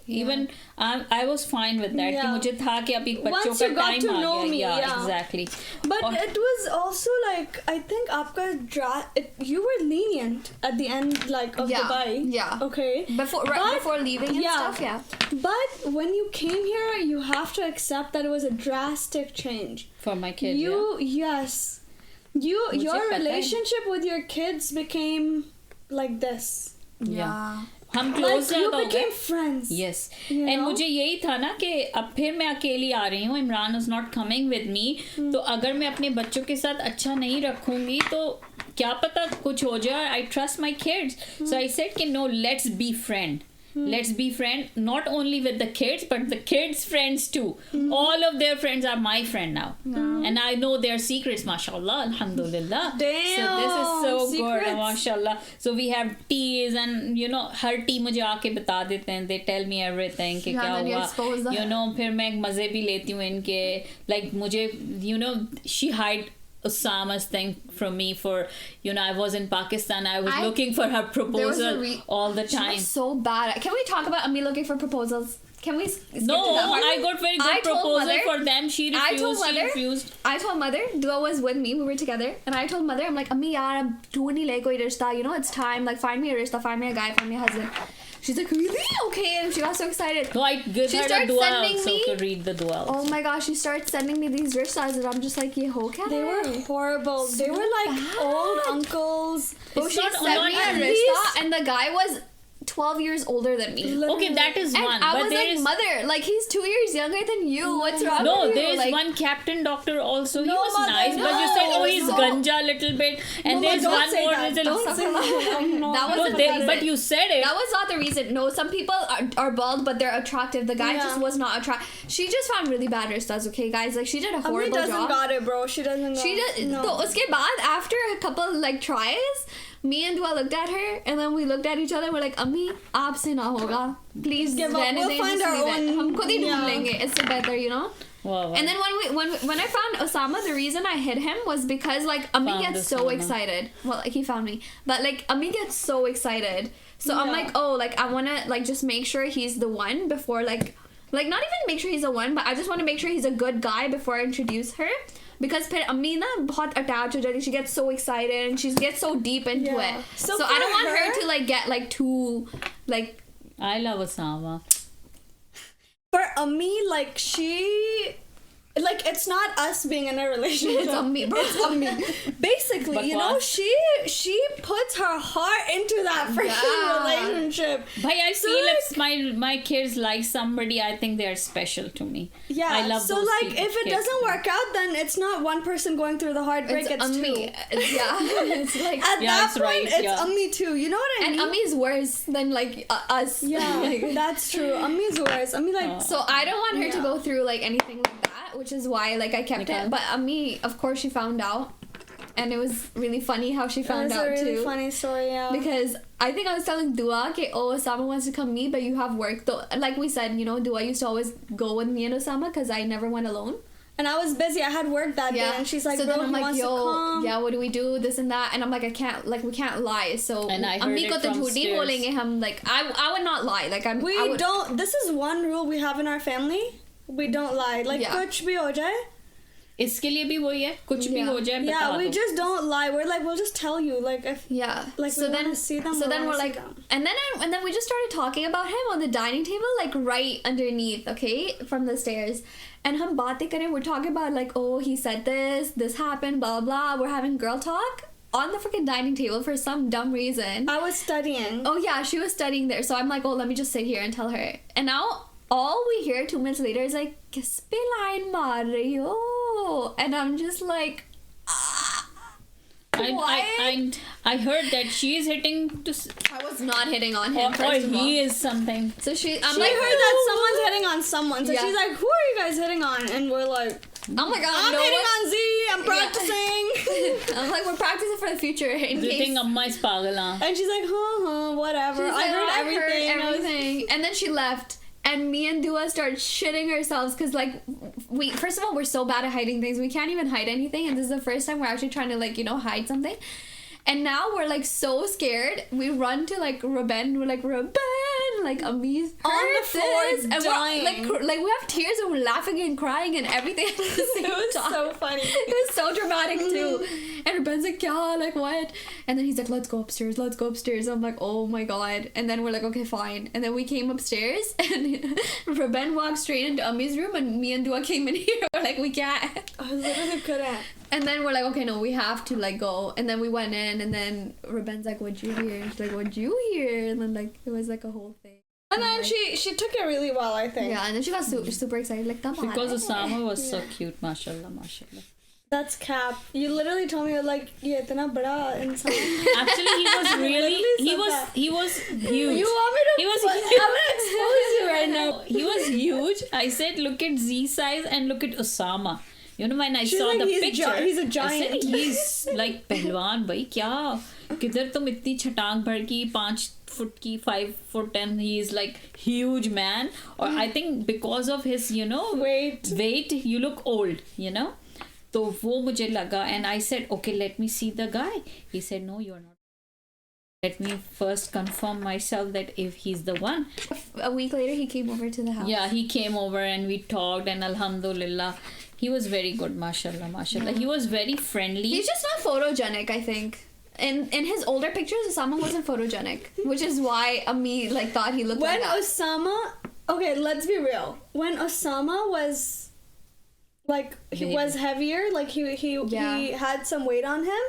even I was fine with that कि मुझे था कि अभी बच्चों का टाइम आ गया. Exactly. But it was also like I think आपका you were lenient at the end like of Dubai. Yeah. Okay. Before leaving and stuff. Yeah. But when you came here, you have to accept that it was a drastic change for my kids. Yes. Your relationship with your kids became like this. Yeah. हम close like you became friends. Yes. And मुझे यही था ना कि अब फिर मैं अकेली आ रही हूँ. Imran is not coming with me. तो अगर मैं अपने बच्चों के साथ अच्छा नहीं रखूंगी तो क्या पता कुछ हो जाए. I trust my kids. So I said कि no, let's be friend. Let's be friend, not only with the kids but the kids' friends too. All of their friends are my friend now. And I know their secrets, mashallah, alhamdulillah. Damn, so this is so secrets. good, mashallah. So we have teas and you know her T मुझे आके बता देते हैं. They tell me everything कि क्या हुआ. You know फिर मैं मजे भी लेती हूँ इनके. Like मुझे you know she hide Osama's thing from me for, you know, I was in Pakistan. I was looking for her proposal all the time. She was so bad. Can we talk about Ammi looking for proposals? Can we skip to that part? I got very good proposal for them. She refused. I told mother, Dua was with me, we were together, and I told mother, I'm like, Ammi yaar, ab dhoond nahi le koi rishta, you know, it's time, like find me a rishta, find me a guy, find me a husband. She's like, really? Okay. And she got so excited. No, I give her the dua also to read the dua. Oh my gosh, she started sending me these rishtas and I'm just like, ye ho kya? They were horrible. So they were like bad. old uncles. Oh, she sent me a rishta and the guy was 12 years older than me. Okay, that is And one. I but was there like, is mother, like he's 2 years younger than you. What's wrong no, with you? there is Like, one Captain Doctor also. He No, was mother, nice, but you no. said, oh, he's ganja a little bit, and Mama, there's don't one say more that. little. Don't say that. that No, wasn't the reason. but you said it. That was not the reason. No, some people are bald, but they're attractive. The guy Yeah. just was not attractive. She just found really bad hairstyles, okay, guys? Like, she did a Ammi horrible doesn't job. got it, bro. She doesn't. She did. No. So, uske baad, after a couple like tries, me and Dua looked at her, and then we looked at each other. We're like, Ammi, aapse na hoga. Please, Give up. रहने We'll दें, find just our leave it. own- हम खुद ही ढूंढ yeah. लेंगे. It's better, you know. Wow, wow. And then when I found Osama, the reason I hid him was because like Ammi Found gets so Osama. excited. Well, like, he found me, but like Ammi gets so excited. So I'm Yeah. like, oh, like I wanna like just make sure he's the one before like not even make sure he's the one, but I just want to make sure he's a good guy before I introduce her. Because फिर Ammi ना बहुत attached हो जाती. She gets so excited and she gets so deep into Yeah. it. So So I for don't want her her- to like get like too like. I love Osama. For Ammi, like she. Like, it's not us being in a relationship. It's Ammi, bro. It's Ammi. Basically, you know, Bakwas. she puts her heart into that freaking Yeah. relationship. But I So, feel like- if my kids like somebody, I think they're special to me. Yeah. I love so those like, people, if it kids. doesn't work out, then it's not one person going through the heartbreak. It's Ammi. two. Yeah. It's like At Yeah, that it's point, right, it's yeah. Ammi too. You know what I and mean? Ammi's worse than like us. Yeah, Like, that's true. Ammi's worse. Ammi like. so I don't want her to Yeah. go through like anything like that, which is why like I kept Okay. it. But Ammi, of course, she found out, and it was really funny how she found That's out a really too. funny story. Yeah. Because I think I was telling Dua, okay, oh, Osama wants to come meet, but you have work. Though, like we said, you know, Dua used to always go with me and Osama because I never went alone. And I was busy. I had work that day, and she's like, so "Bro, then I'm he like, wants yo, to come." yeah, what do we do? This and that, and I'm like, I can't, like, we can't lie. So And I heard Ammi it ko to from jhoot nahi stairs. bolenge hum. Like, I would not lie. Like, I We would, don't. This is one rule we have in our family. We don't lie. Like, Yeah. kuch bhi ho jaye. इसके लिए भी वही है कुछ भी Yeah. हो जाए Yeah, बता we दो. just don't lie. We're like, we'll just tell you. Like, if Yeah. Like, so we then wanna see them, So we then we're wanna see like, them. and then we just started talking about him on the dining table, like right underneath, okay, from the stairs. And hum baatein kare, we're talking about like, oh, he said this happened, blah blah. We're having girl talk on the freaking dining table for some dumb reason. I was studying. Oh yeah, she was studying there. So I'm like, oh, let me just sit here and tell her. And now all we hear 2 minutes later is like, "Kis pe line maar rahi ho?" And I'm just like, I heard that she is hitting to I was not hitting on him. or First of all. he is something. So I'm She like, heard that someone's hitting on someone, so Yeah. she's like, "Who are you guys hitting on?" And we're like, oh my god, "I'm no hitting one- on Z. I'm practicing." I'm like, we're practicing for the future in Do you case. think Amma is pagal? And she's like, whatever. She's I like, heard "Oh, everything. I was- everything." And then she left. And me and Dua started shitting ourselves because, like, we first of all, we're so bad at hiding things. We can't even hide anything. And this is the first time we're actually trying to, like, you know, hide something. And now we're, like, so scared. We run to, like, Ruben. We're like, Ruben! Like, Ammi's On the floor, this. And dying. we're, like, we have tears and we're laughing and crying and everything at the same It was time. so funny. It was so dramatic too. And Ruben's like, yeah, like what? And then he's like, let's go upstairs, let's go upstairs. I'm like, oh my god. And then we're like, okay, fine. And then we came upstairs and Ruben walked straight into Ammi's room and me and Dua came in here. We're like, we can't. I literally couldn't. And then we're like, okay, no, we have to like go. And then we went in and then Ruben's like, what'd you hear? She's like, what'd you hear? And then like, it was like a whole thing. And then she took it really well, I think. Yeah, and then she got super excited. Like, come on. Because Osama was so cute, mashallah, mashallah. That's cap. You literally told me like, "Ye itna bada insan." Actually, he was really Literally he was huge. You want me to? He was I'm gonna expose you right now. He was huge. I said, look at Z size and look at Osama. You know, when I She's saw like, the he's picture, he's a I giant. said, he's like पहलवान भाई क्या किधर तुम इतनी छटांग भर की 5 foot की 5 foot and he is like huge man. Or I think because of his, you know, weight you look old, you know. तो वो मुझे लगा and I said, okay, let me see the guy. He said, no, you're not. Let me first confirm myself that if he's the one. A week later, he came over to the house. Yeah, he came over and we talked and alhamdulillah, he was very good, mashallah, mashallah. He was very friendly. He's just not photogenic, I think. In his older pictures, Osama wasn't photogenic, which is why Ammi like thought he looked When like that. Osama, okay, let's be real. When Osama was like he was heavier, like he Yeah. had some weight on him.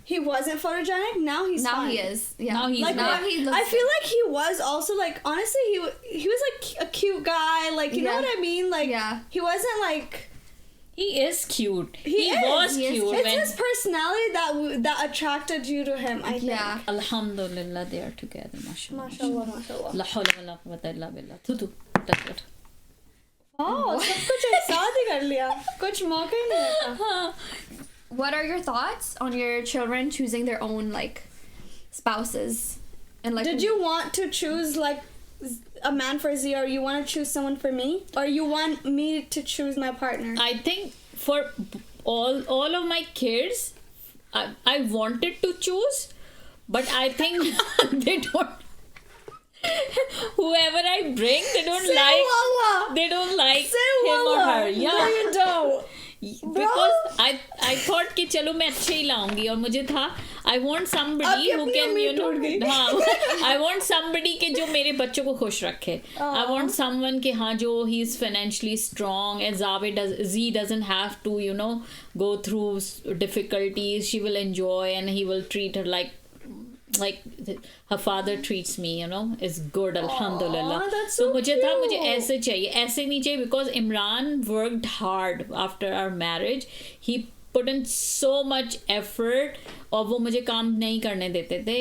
he wasn't photogenic. Now he's fine. He is. Yeah. Now he's Like, good. he looks I feel like he was also like, honestly, he was like a cute guy. Like, you know what I mean? Like, he wasn't like. He is cute. He was is. cute. It's his personality that attracted you to him, I think. Yeah. Alhamdulillah, they are together. Mashallah. Mashallah. La hawla wa la quwwata illa billah. Tutu. That's it. Oh, सब कुछ एक साथ ही कर लिया. कुछ मौका ही नहीं था. What are your thoughts on your children choosing their own like spouses and like? Did you want to choose like a man for Z, or you want to choose someone for me, or you want me to choose my partner? I think for all of my kids, I wanted to choose, but I think they don't. Whoever I bring, they don't like. Wallah. They don't like Say him or wallah. her. Yeah. No, you don't. Because I thought कि चलो मैं अच्छे ही लाऊंगी, और मुझे था I want somebody who can, you know, हाँ, I want somebody के जो मेरे बच्चों को खुश रखे. I want someone के हाँ जो he is financially strong, and Z doesn't have to, you know, go through difficulties. She will enjoy, and he will treat her like her father treats me, you know, is good. Alhamdulillah. That's so so मुझे था मुझे cute. ऐसे चाहिए, ऐसे नहीं चाहिए, because Imran worked hard after our marriage. He put in so much effort, और वो मुझे काम नहीं करने देते थे.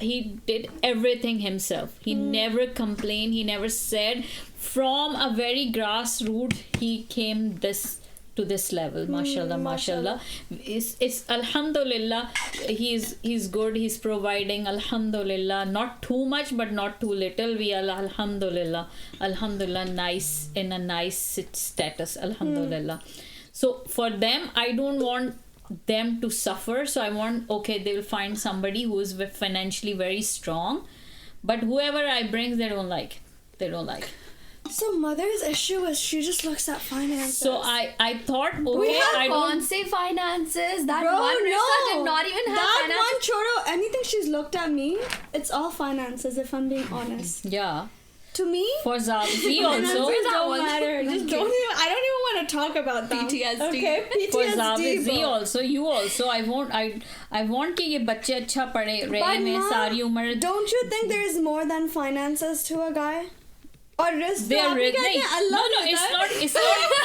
He did everything himself. He never complained. He never said. From a very grassroots, he came to this level. Mashallah. It's alhamdulillah, he's good, he's providing, alhamdulillah, not too much but not too little. We are alhamdulillah nice, in a nice status, alhamdulillah. So for them, I don't want them to suffer, so I want, okay, they will find somebody who is financially very strong, but whoever I bring, they don't like. So mother's issue is she just looks at finances. So I thought, okay, we have I don't say finances. That Bro, one person no. did not even have that finances. one choro, anything she's looked at me, it's all finances, if I'm being honest. Yeah. To me, For Zazi also. finances that don't one. matter. Just don't even, I don't even want to talk about that. PTSD. Okay, For PTSD. Zazi bro. also, you also. I want कि ये बच्चे अच्छा पढ़े रहे में Mom, सारी उम्र. Don't you think there is more than finances to a guy? और रिस्क They are rich. नहीं, No, it's not.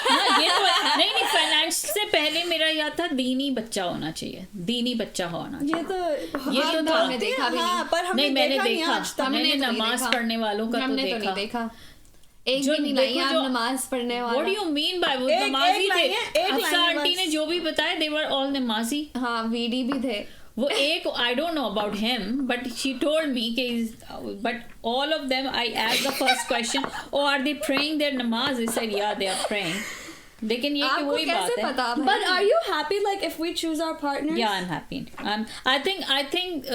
हाँ, ये तो नहीं फाइनेंस से पहले मेरा यह था दीनी बच्चा होना चाहिए. दीनी बच्चा होना चाहिए. ये तो था. हमने देखा भी हाँ, पर हमने नहीं, मैंने नहीं देखा. आज तक. मैंने तो नहीं नमाज देखा. पढ़ने वालों का तो हमने तो नहीं देखा. एक जो भी नहीं लाई देखो आप जो- नमाज पढ़ने वाला. What do you mean by वो एक नमाजी थे? line है, एक अफसा line है आंटी बस. ने जो भी बताया, they were all नमाजी. हाँ वीडी भी थे. वो एक I don't know about him, but she told me कि but all of them, I asked the first question, oh, are they praying their namaz? They said yeah, they are praying. लेकिन ये कि आपको वही बात कैसे है. पता? But are you happy like if we choose our partners? Yeah, I'm happy. I think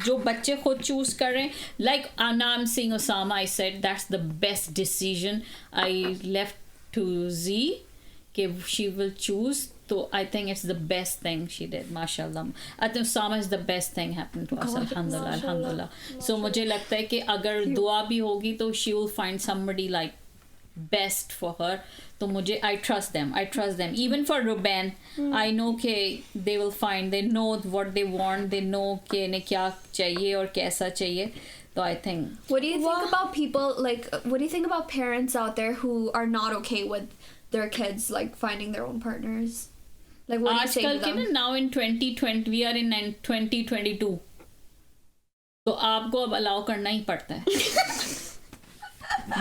जो बच्चे खुद choose कर रहे हैं, like now I'm seeing Osama, I said that's the best decision I left to Z, कि she will choose. So I think it's the best thing she did, mashallah. I think Osama is the best thing happened to us, alhamdulillah. So मुझे लगता है कि अगर दुआ भी होगी तो she will find somebody like best for her. तो मुझे I trust them. Even for Ruben, I know कि they will find, they know what they want, they know कि इन्हें क्या चाहिए और कैसा चाहिए. So I think. What do you think about people like? What do you think about parents out there who are not okay with their kids like finding their own partners? Like what do you say to आजकल के them? ना now in 2020 we are in 2022, तो आपको अब allow करना ही पड़ता है.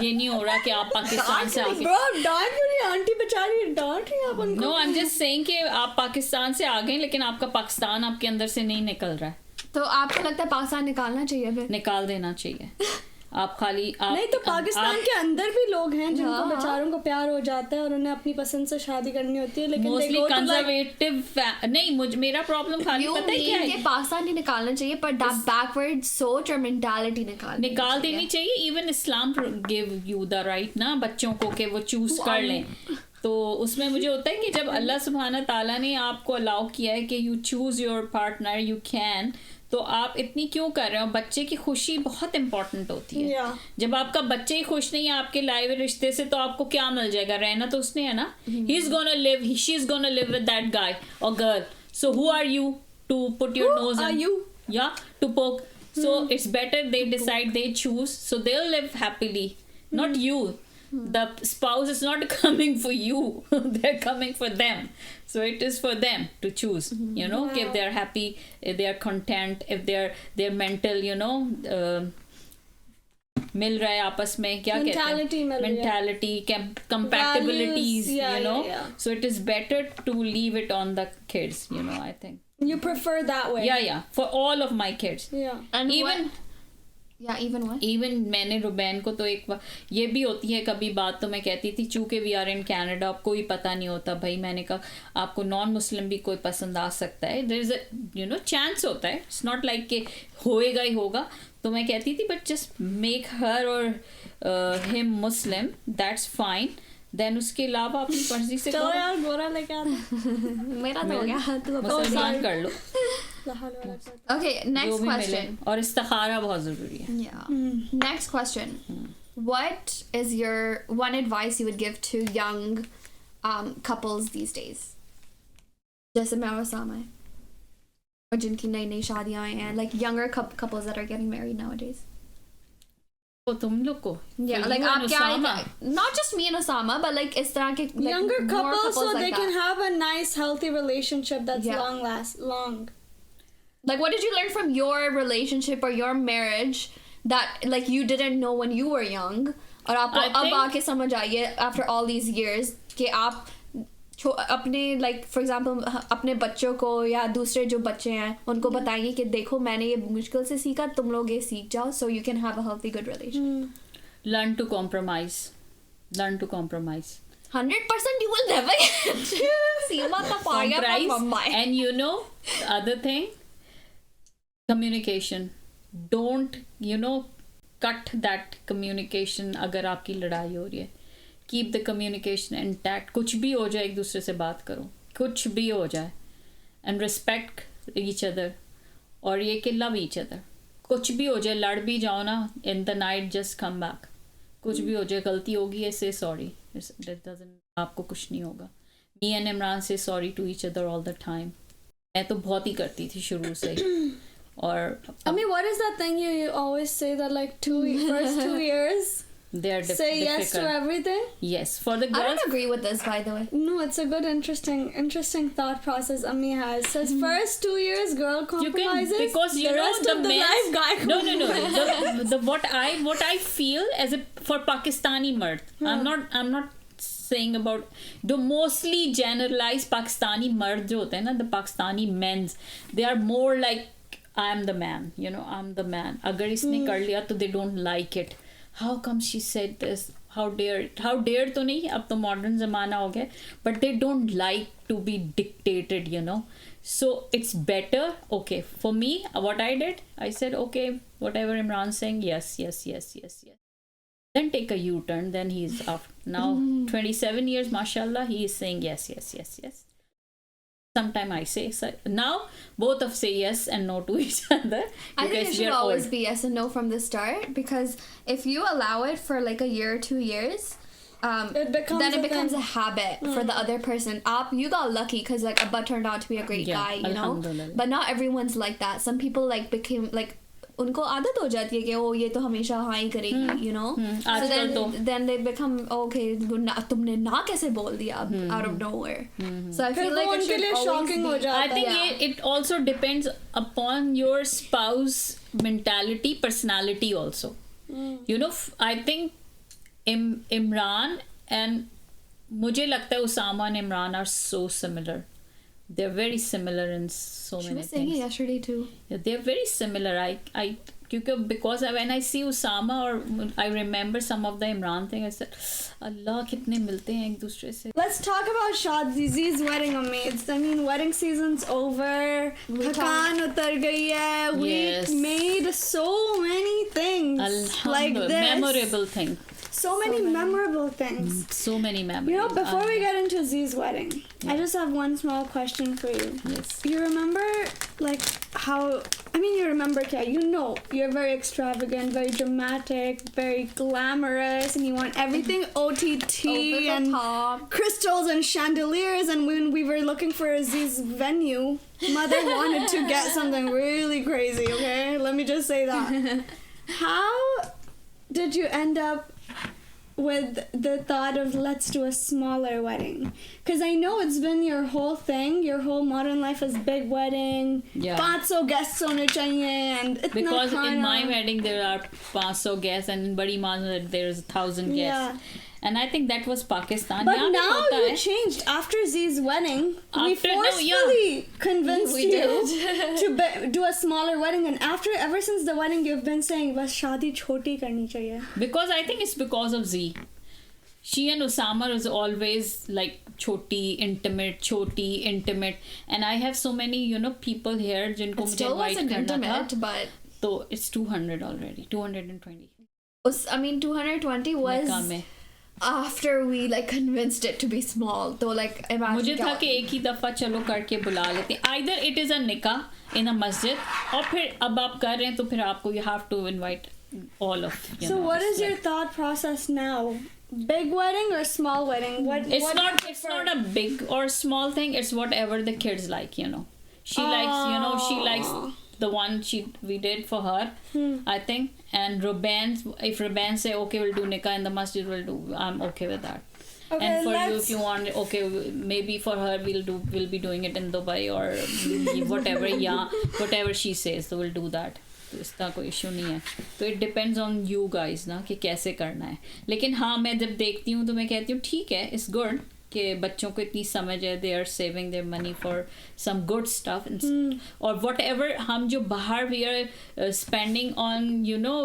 ये नहीं हो रहा कि आप पाकिस्तान से आके. Bro, डांट क्यों नहीं आंटी बेचारी डांट रही आप उनको. No, I'm just saying कि आप पाकिस्तान से आ गए, लेकिन आपका पाकिस्तान आपके अंदर से नहीं निकल रहा है. तो आपको लगता है पाकिस्तान निकालना चाहिए फिर? निकाल देना चाहिए. आप खाली आप नहीं तो पाकिस्तान के अंदर भी लोग हैं जिनको हाँ. बेचारों को प्यार हो जाता है और उन्हें अपनी पसंद से शादी करनी होती है, लेकिन मोस्टली कंजर्वेटिव नहीं. मेरा प्रॉब्लम खाली You पता है क्या mean है? कि पाकिस्तान नहीं निकालना चाहिए, पर that backward सोच और mentality निकाल देनी चाहिए. Even Islam give you the right ना बच्चों को कि वो चूज कर लें. तो उसमें मुझे होता है कि जब अल्लाह सुब्हाना ताला ने आपको अलाउ किया है कि you choose your partner, you can, तो आप इतनी क्यों कर रहे हो? बच्चे की खुशी बहुत इंपॉर्टेंट होती है. Yeah. जब आपका बच्चे ही खुश नहीं है आपके लाए हुए रिश्ते से, तो आपको क्या मिल जाएगा? रहना तो उसने है ना. He's gonna live, she's gonna live with that guy or girl. So who are you to put your nose in. You? Yeah, to poke. So it's better they decide, they choose. So they'll live happily. Not you. The spouse is not coming for you. They're coming for them. So it is for them to choose. You know, if they're happy, if they're content, if their mental, you know, मिल रहा है आपस में क्या कहते हैं mentality, compatibilities, you know. So it is better to leave it on the kids, you know, I think. You prefer that way? Yeah, for all of my kids. Yeah. And even what? Even मैंने रुबैन को तो एक बार ये भी होती है कभी बात, तो मैं कहती थी चूंकि वी आर इन कनाडा, कोई पता नहीं होता भाई, मैंने कहा आपको नॉन मुस्लिम भी कोई पसंद आ सकता है, there is a you know chance होता है, इट्स नॉट लाइक कि होएगा ही होगा. तो मैं कहती थी बट जस्ट मेक हर और him Muslim, that's fine. Then उसके अलावा अपनी मर्जी से चलो यार गोरा लेके आ. मेरा तो हो गया, तू मुसलमान कर लो. Okay, next question. और इस्तिखारा बहुत जरूरी है. Yeah. Next question. What is your one advice you would give to young couples these days? जैसे मैं और सामा है, और जिनकी नई नई शादियां हैं, like younger couples that are getting married nowadays. तो तुम लोग को like आप क्या, not just me and Osama, but like इस तरह के like, younger couples so like they that. can have a nice healthy relationship that's long. Like what did you learn from your relationship or your marriage that like you didn't know when you were young, और आपको अब आके समझ आई है after all these years कि आप अपने like for example अपने बच्चों को या दूसरे जो बच्चे हैं उनको बताएंगे कि देखो मैंने ये मुश्किल से सीखा, तुम लोग ये सीख जाओ, so you can have a healthy good relationship. Learn to compromise. 100% you will never compromise. And you know the other thing, communication. Don't you know cut that communication. अगर आपकी लड़ाई हो रही है, keep the communication intact. कुछ भी हो जाए एक दूसरे से बात करो, कुछ भी हो जाए, and respect each other. और ये कि love each other. कुछ भी हो जाए, लड़ भी जाओ ना, in the night just come back. कुछ भी हो जाए, गलती होगी है, say sorry. That doesn't, आपको कुछ नहीं होगा. Me and Imran say sorry to each other all the time. मैं तो बहुत ही करती थी शुरू से. और I mean, what is that thing you always say that like first 2 years they are say yes to everything? Yes, for the girls. I don't agree with this, by the way. No, it's a good interesting thought process Ammi has. Says first 2 years girl compromises, you can, because you the know rest the of the life guy. No. The what I feel as a for Pakistani mard. I'm not saying about the mostly generalized Pakistani mard jo hote hain na, the Pakistani men's, they are more like I'm the man, you know, I'm the man. अगर इसने कर लिया तो they don't like it. How come she said this? How dare तो नहीं, अब तो modern ज़माना हो गया, but they don't like to be dictated, you know. So it's better, okay, for me, what I did, I said, okay, whatever Imran's saying, yes. Then take a U-turn, then he's off. Now, 27 years, mashallah, he is saying yes. Sometime I say so. Now both of say yes and no to each other. I think it should always be yes and no from the start, because if you allow it for like a year or 2 years, then it becomes a habit for the other person. You got lucky because like Abba turned out to be a great guy, you know. But not everyone's like that. Some people like became like उनको आदत हो जाती है कि ओ ये तो हमेशा हाँ ही करेगी, you know. So then they become okay, तुमने ना कैसे बोल दिया out of nowhere. So I feel like it should always be. I think it also depends upon your spouse mentality, personality also. You know, I think Imran and मुझे लगता है Usama and Imran are so similar. They're very similar in so many things. She was saying it yesterday too. Yeah, they're very similar. Because when I see Usama or I remember some of the Imran thing, I said, Allah, kitne milte hain ek dusre se. Let's talk about Shazi's wedding, Ammi. I mean, wedding season's over. Thakan utar gayi hai. We made so many things like this. Memorable thing. So many memorable things. So many memories. You know, before we get into Z's wedding, I just have one small question for you. Yes. You remember, like, how, I mean, you remember, Kya, you know, you're very extravagant, very dramatic, very glamorous, and you want everything OTT and top. crystals and chandeliers. And when we were looking for Aziz venue, Mother wanted to get something really crazy, okay? Let me just say that. How did you end up with the thought of let's do a smaller wedding? Because I know it's been your whole thing, your whole modern life is big wedding, 500 guests hone chahiye, and itna because khana. in my wedding there are 500 guests, and in Badi Maan there's 1,000 guests. And I think that was Pakistan. But now you changed after Zee's wedding. We forcefully convinced you to do a smaller wedding, and ever since the wedding, you've been saying, "Bas shaadi choti karni chahiye." Because I think it's because of Zee. She and Osama is always like choti, intimate, and I have so many, people here jinko mujhe invite karna tha. But So it's 200 already, 220. I mean, 220 was after we like convinced it to be small. Though, like, imagine. मुझे था कि एक ही दफा चलो करके बुला लेते. Either it is a nikah in a masjid, और फिर अब आप कर रहे हैं तो फिर आपको you have to invite all of. So what is your thought process now? Big wedding or small wedding? It's not a big or small thing. It's whatever the kids like. She likes the one we did for her, I think. And if Ruban say okay, we'll do nikah in the masjid, I'm okay with that. Okay, and for you, if you want, okay, maybe for her we'll be doing it in Dubai or whatever. Whatever she says, so we'll do that. तो इसका कोई issue नहीं है. तो it depends on you guys ना कि कैसे करना है. लेकिन हाँ, मैं जब देखती हूँ तो मैं कहती हूँ ठीक है, इट्स गुड कि बच्चों को इतनी समझ है, they are saving their money for some good stuff. और वट एवर हम जो बाहर we are spending on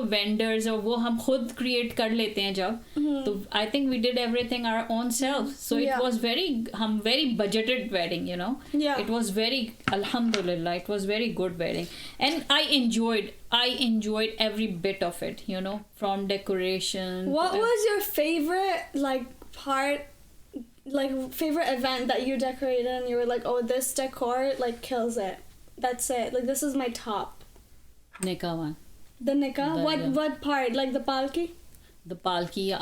vendors, और वो हम खुद क्रिएट कर लेते हैं जब, तो I think we did everything our own self. So it was very budgeted wedding, it was very, alhamdulillah, it was very good wedding, and I enjoyed every bit of it, from decoration. What was your favorite favorite event that you decorated and you were like, oh, this decor like kills it, that's it, like this is my top? Nikah one. The nikah? What part? Like the palki?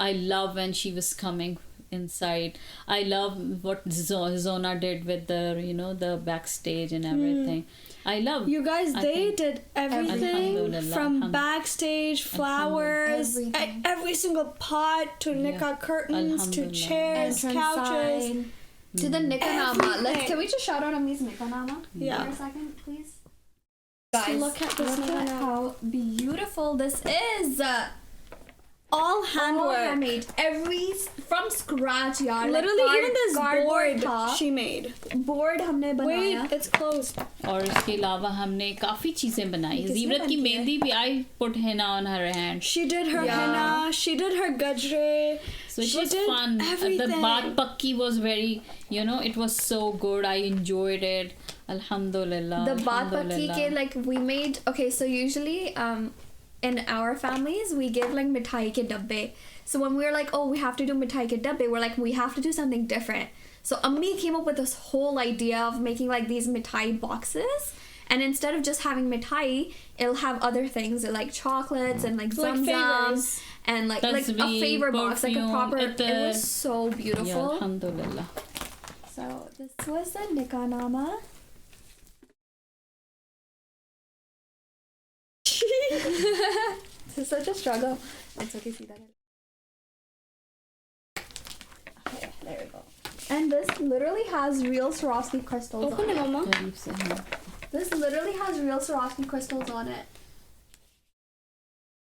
I love when she was coming inside. I love what Zona did with the backstage and everything. I love you guys. They did everything from backstage, flowers, every single pot, to nikah curtains, to chairs, couches, to the nikah nama. Can we just shout out Ammi's nikah nama? Yeah. For a second, please. Guys, look at this. Look at how beautiful this is. All handmade, from scratch, yaar. Literally, even this board she made. Board हमने बनाया. Wait, it's closed. और इसके अलावा हमने काफी चीजें बनाई. जीवरत की मेहंदी भी, I put henna on her hand. She did her henna. She did her gajre. So it was fun. Everything. The baat pakki was very, it was so good. I enjoyed it. Alhamdulillah. The baat pakki ke, like, we made. Okay, so usually in our families we give like mithai ke dabbe. So when we were like, oh, we have to do mithai ke dabbe, we're like, we have to do something different. So Ammi came up with this whole idea of making like these mithai boxes, and instead of just having mithai, it'll have other things like chocolates and like zamzam and like a favor box, like a proper. It was so beautiful. Yeah, alhamdulillah. So this was the nikah nama. This is such a struggle. It's okay, see that. Okay, there we go. And this literally has real Swarovski crystals on it. Mama. This literally has real Swarovski crystals on it.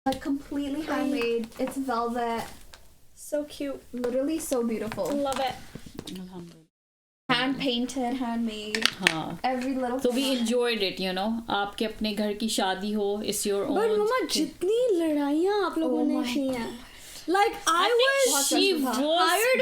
Like completely handmade. It's velvet. So cute. Literally so beautiful. Love it. Alhamdulillah. Hand painted, handmade. हाँ. Every little. So we enjoyed it, आपके अपने घर की शादी हो, it's your own. But Mama, जितनी लड़ाइयाँ आप लोगों ने की हैं. Like she was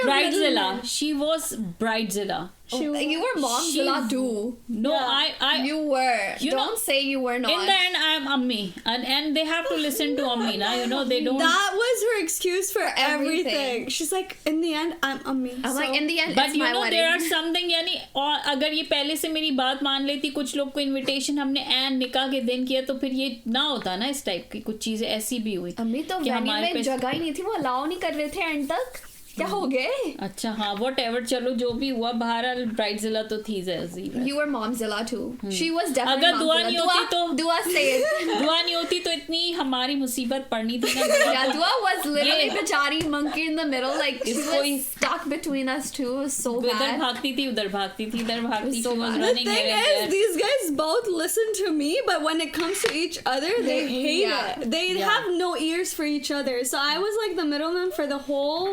bridezilla. She was bridezilla. You were momzilla too. No, Yeah. You were. You know, Don't say you were not. in the end, I'm Ammi, and they have to listen to Ammi, na. You know, they don't. That was her excuse for everything. everything. She's like, in the end, I'm Ammi. I'm like, in the end, But it's you my know, wedding. there are something, यानी और अगर ये पहले से मेरी बात मान लेती, कुछ लोग को इनविटेशन हमने एंड निकाह के दिन किया, तो फिर ये ना होता ना, इस टाइप की कुछ चीजें ऐसी भी हुई. अम्मी तो कि वेन्यू हमारे में पे- जगह ही नहीं थी, वो अलाउ नहीं कर रहे थे एंड तक. क्या हो गए? अच्छा हाँ, वट एवर, चलो जो भी हुआ, बहरहाल ब्राइडजिला तो थी जैसी. You were momzilla too. She was definitely अगर दुआ momzilla. नहीं होती तो- Dua say it. दुआ नहीं होती तो इतनी हमारी मुसीबत पड़नी थी ना. Yeah, Dua was literally ये- bichari monkey in the middle. Like she इसको was he- stuck between us two. It was so इधर bad. भागती थी, उधर भागती थी, इधर भागती so थी, was bad. The running thing here and is, there. these guys both listen to me, but when it comes to each other, they hate Yeah. it. They Yeah. have no ears for each other. So I was like the middleman for the whole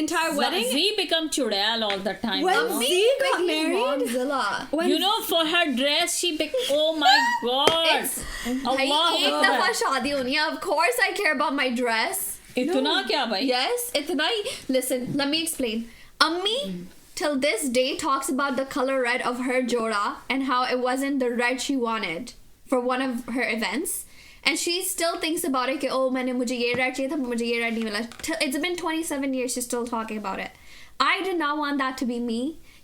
entire wedding. Zee become chudail all the time. When you know? Zee got Became married, momzilla. when You know, for her dress, oh my god. It's भाई Allah एक Akbar. दफा शादी होनी है. Of course I care about my dress. इतना क्या भाई? Yes, इतना ही. Listen, let me explain. Ammi till this day talks about the color red of her joda and how it wasn't the red she wanted for one of her events. And she still thinks about it कि oh मैंने मुझे ये red चाहिए था, मुझे ये red नहीं मिला. It's been 27 years, she's still talking about it. I did not want that to be me.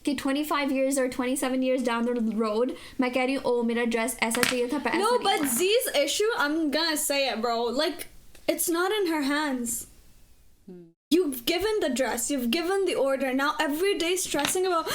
कि 25 years or 27 years down the road मैं कह रही हूँ oh मेरा dress ऐसा चाहिए था पर no, ऐसा नहीं but था. Z's issue, I'm gonna say it, bro. Like, it's not in her hands. You've given the dress, you've given the order. Now every day stressing about,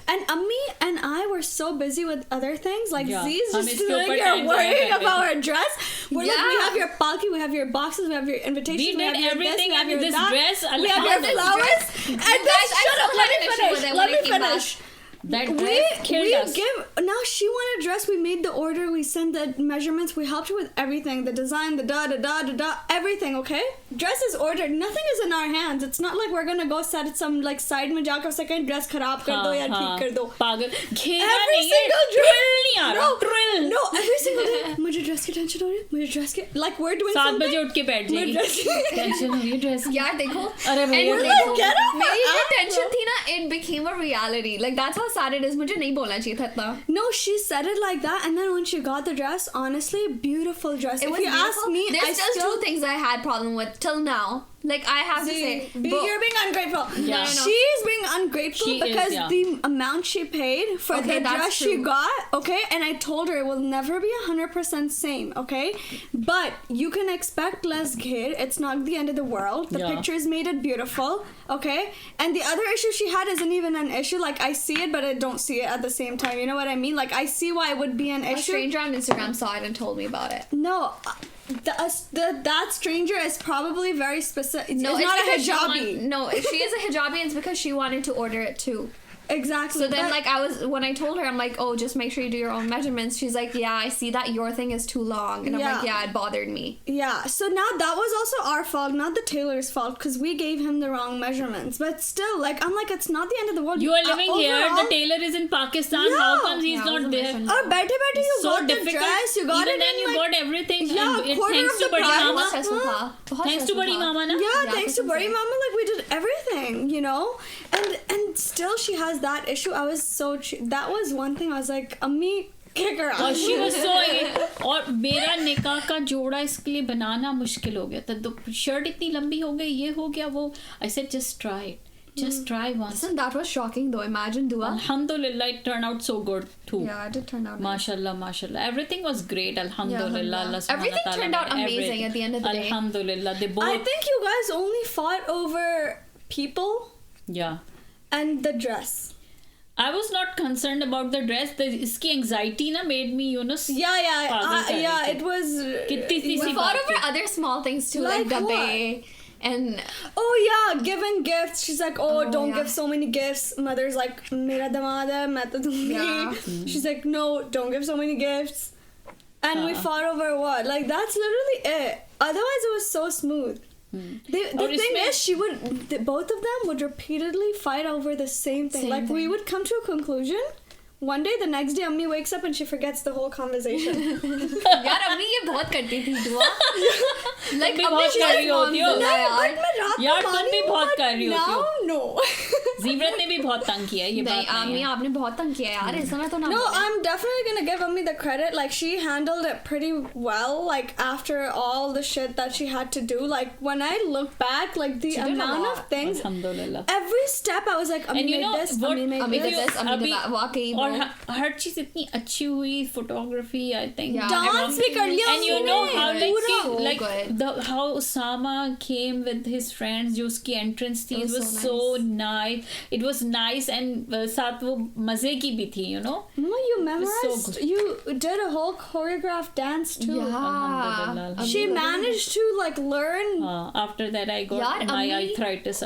and Ammi and I were so busy with other things. Like Yeah. Z's हम just इसके sitting ऊपर here time worrying spend कर about रहे our dress. We're like, we Yeah. have your palki, we have your boxes, we have your invitations, We have did your everything, this, we have and your this that. dress, we have your alhamdulillah. flowers. You And guys, then I shut up, still let had me an issue with finish. it when Let me it came finish. That dress killed we us. now she wanted a dress, we made the order, we sent the measurements, we helped her with everything, the design, the da everything, okay? Dress is ordered, nothing is in our hands. It's not like we're gonna go set it some like side में जाकर second dress खराब कर दो या ठीक कर दो. पागल घेरा Every नहीं है, single drill नहीं आ रहा, no, drill. no, every single day मुझे dress की tension हो रही है, मुझे dress की like we're doing 7 something. बजे उठ के बैठ मुझे जाएगी. dress की टेंशन हो रही है ड्रेस. यार देखो अरे भैया and देखो. get off मेरी my जो ass, टेंशन bro. थी ना it became a reality. Like that's how sad it is. मुझे नहीं बोलना चाहिए था इतना. No, she said it like that, and then when she got the dress, honestly, beautiful dress. It If was you beautiful. ask me, There's I just still two things I had problem with till now. Like I have to say, you're being ungrateful. Yeah. No. She's being ungrateful She is, because yeah. the amount she paid for Okay, the that's dress she true. got, okay? And I told her it will never be 100% same, okay? But you can expect less gear. It's not the end of the world. The Yeah. pictures made it beautiful, okay? And the other issue she had isn't even an issue. Like, I see it, but I don't see it at the same time. You know what I mean? Like, I see why it would be an a issue. stranger on Instagram saw it and told me about it. No, that stranger is probably very specific. No, it's it's not a because she hijabi. no, if she is a hijabi, it's because she wanted to order it too. Exactly. So then, but- like, when I told her, I'm like, oh, just make sure you do your own measurements. She's like, yeah, I see that your thing is too long. And I'm like, Yeah. yeah, it bothered me. yeah, so now that was also our fault, not the tailor's fault, because we gave him the wrong measurements. But still, like, I'm like, it's not the end of the world. You are living here. The overall- tailor is in Pakistan. Yeah. How comes he's Yeah, I was not a there? mission. Or better, you So got difficult. the dress, you got Even it then, in, you like, got everything. Yeah, and quarter thanks of to the Badi price. Mama. बहुत stressful था. बहुत Thanks to stressful Badi था. Mama, na? Yeah, Yeah, thanks to that's Bari insane. Mama, like, we did everything, you know? And still she has that issue. I was so... that was one thing I was like, Ammi, kick her out. और she was so और मेरा निकाह का जोड़ा इसके लिए बनाना मुश्किल हो गया था. शर्ट इतनी लंबी हो गई, ये हो गया वो. I said just try it. Just try once. Listen, that was shocking though. Imagine Dua. Alhamdulillah, it turned out so good too. Yeah, it did turn out nice. Mashallah. Everything was great. Alhamdulillah. Yeah, Allah alhamdulillah. Everything subhanahu wa ta'ala turned out made amazing everything. at the end of the day. Alhamdulillah. They both. I think you guys only fought over people Yeah. and the dress. I was not concerned about the dress. इसकी anxiety ना made me, you know. Yeah, पागल कर रही yeah, थी. it was... कितनी सी We C fought बात over थी. other small things too, Like like dabe and Oh yeah, giving gifts. She's like, oh, don't yeah. give so many gifts. Mother's like, mera damad hai, main to dungi. Yeah. She's like, no, don't give so many gifts. And we fought over what? Like, that's literally it. Otherwise, it was so smooth. The और thing इसमें- is, both of them would repeatedly fight over the same thing. Same like, we thing. would come to a conclusion. One day, the next day, Ammi wakes up and she forgets the whole conversation. यार अम्मी ये बहुत करती थी Dua. Like अम्मी अम्मी बहुत she कर was रही होती हो. momzilla, No, यार. but मैं रात यार तुम भी बहुत कर रही होती हो. Now, no. जीवरत ने भी बहुत तंग किया है, ये नहीं बात नहीं आमी है. आपने बहुत तंग किया यार इस समय तो ना No, बोले. I'm definitely gonna give Ammi the credit. Like, she handled it pretty well. Like, after all the shit that she had to do, like, when I look back, like, the She did a amount lot. of things, अल्हम्दुलिल्लाह. every step I was like, Ammi And you made know this, what? Ammi made Ammi this. did this, Ammi did अभी that. वाकई और bro. हर चीज इतनी अच्छी हुई, photography I think. Yeah. Dance भी कर लिया And you उसने. know how So like good. how Osama came with his friends, जो उसकी entrance थी, it It was was so nice. It was nice and साथ वो मजे की भी थी, you know. No, you so memorized. good. You did a whole choreographed dance too. Alhamdulillah. Yeah. She managed to like learn. After that I got यार, my Ammi- arthritis.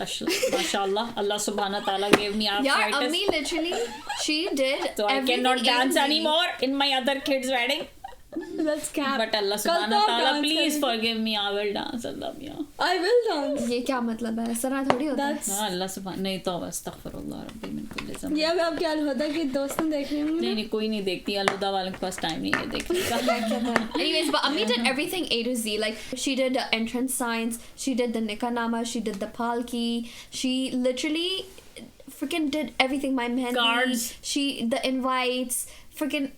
Mashallah, Allah subhanahu wa ta'ala gave me यार arthritis. Ammi literally she did So I everything cannot A to dance Z. anymore in my other kid's wedding. Let's cap. But Allah subhanahu wa ta'ala, please forgive me. I will dance. Allah mia. I will dance. ये क्या मतलब है सरा थोड़ी होता है. That's. हाँ, अल्लाह सुभान नहीं तो अस्तगफिरुल्लाह रब्बी मिन कुल्ली ज़ंब. ये अब आपके अलहुदा की दोस्तें देख रही होंगी. नहीं कोई नहीं देखती, अलहुदा वालों के पास टाइम नहीं है देखने का. Anyways, but Ammi did everything A to Z. Like she did the entrance signs, she did the nikah-nama, she did the palki, she literally freaking did everything. My mehndi, Cards. she the invites, freaking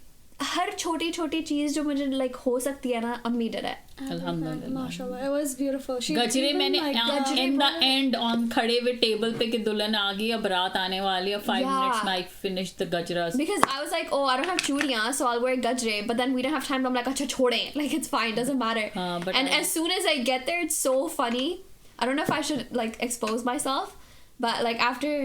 हर छोटी छोटी चीज जो मुझे like हो सकती है ना Ammi did it. अल्हम्दुलिल्लाह. Mashallah, it was beautiful. She गजरे even, मैंने like, in the end on खड़े हुए टेबल पे कि दुल्हन आ गई, अब रात आने वाली है. 5 Yeah. minutes में I finished the gajras. Because I was like, oh, I don't have churiyan, so I'll wear gajre. But then we didn't have time. I'm like, acha chhode. Like, it's fine, doesn't matter. But and as soon as I get there, it's so funny. I don't know if I should like expose myself, but like after,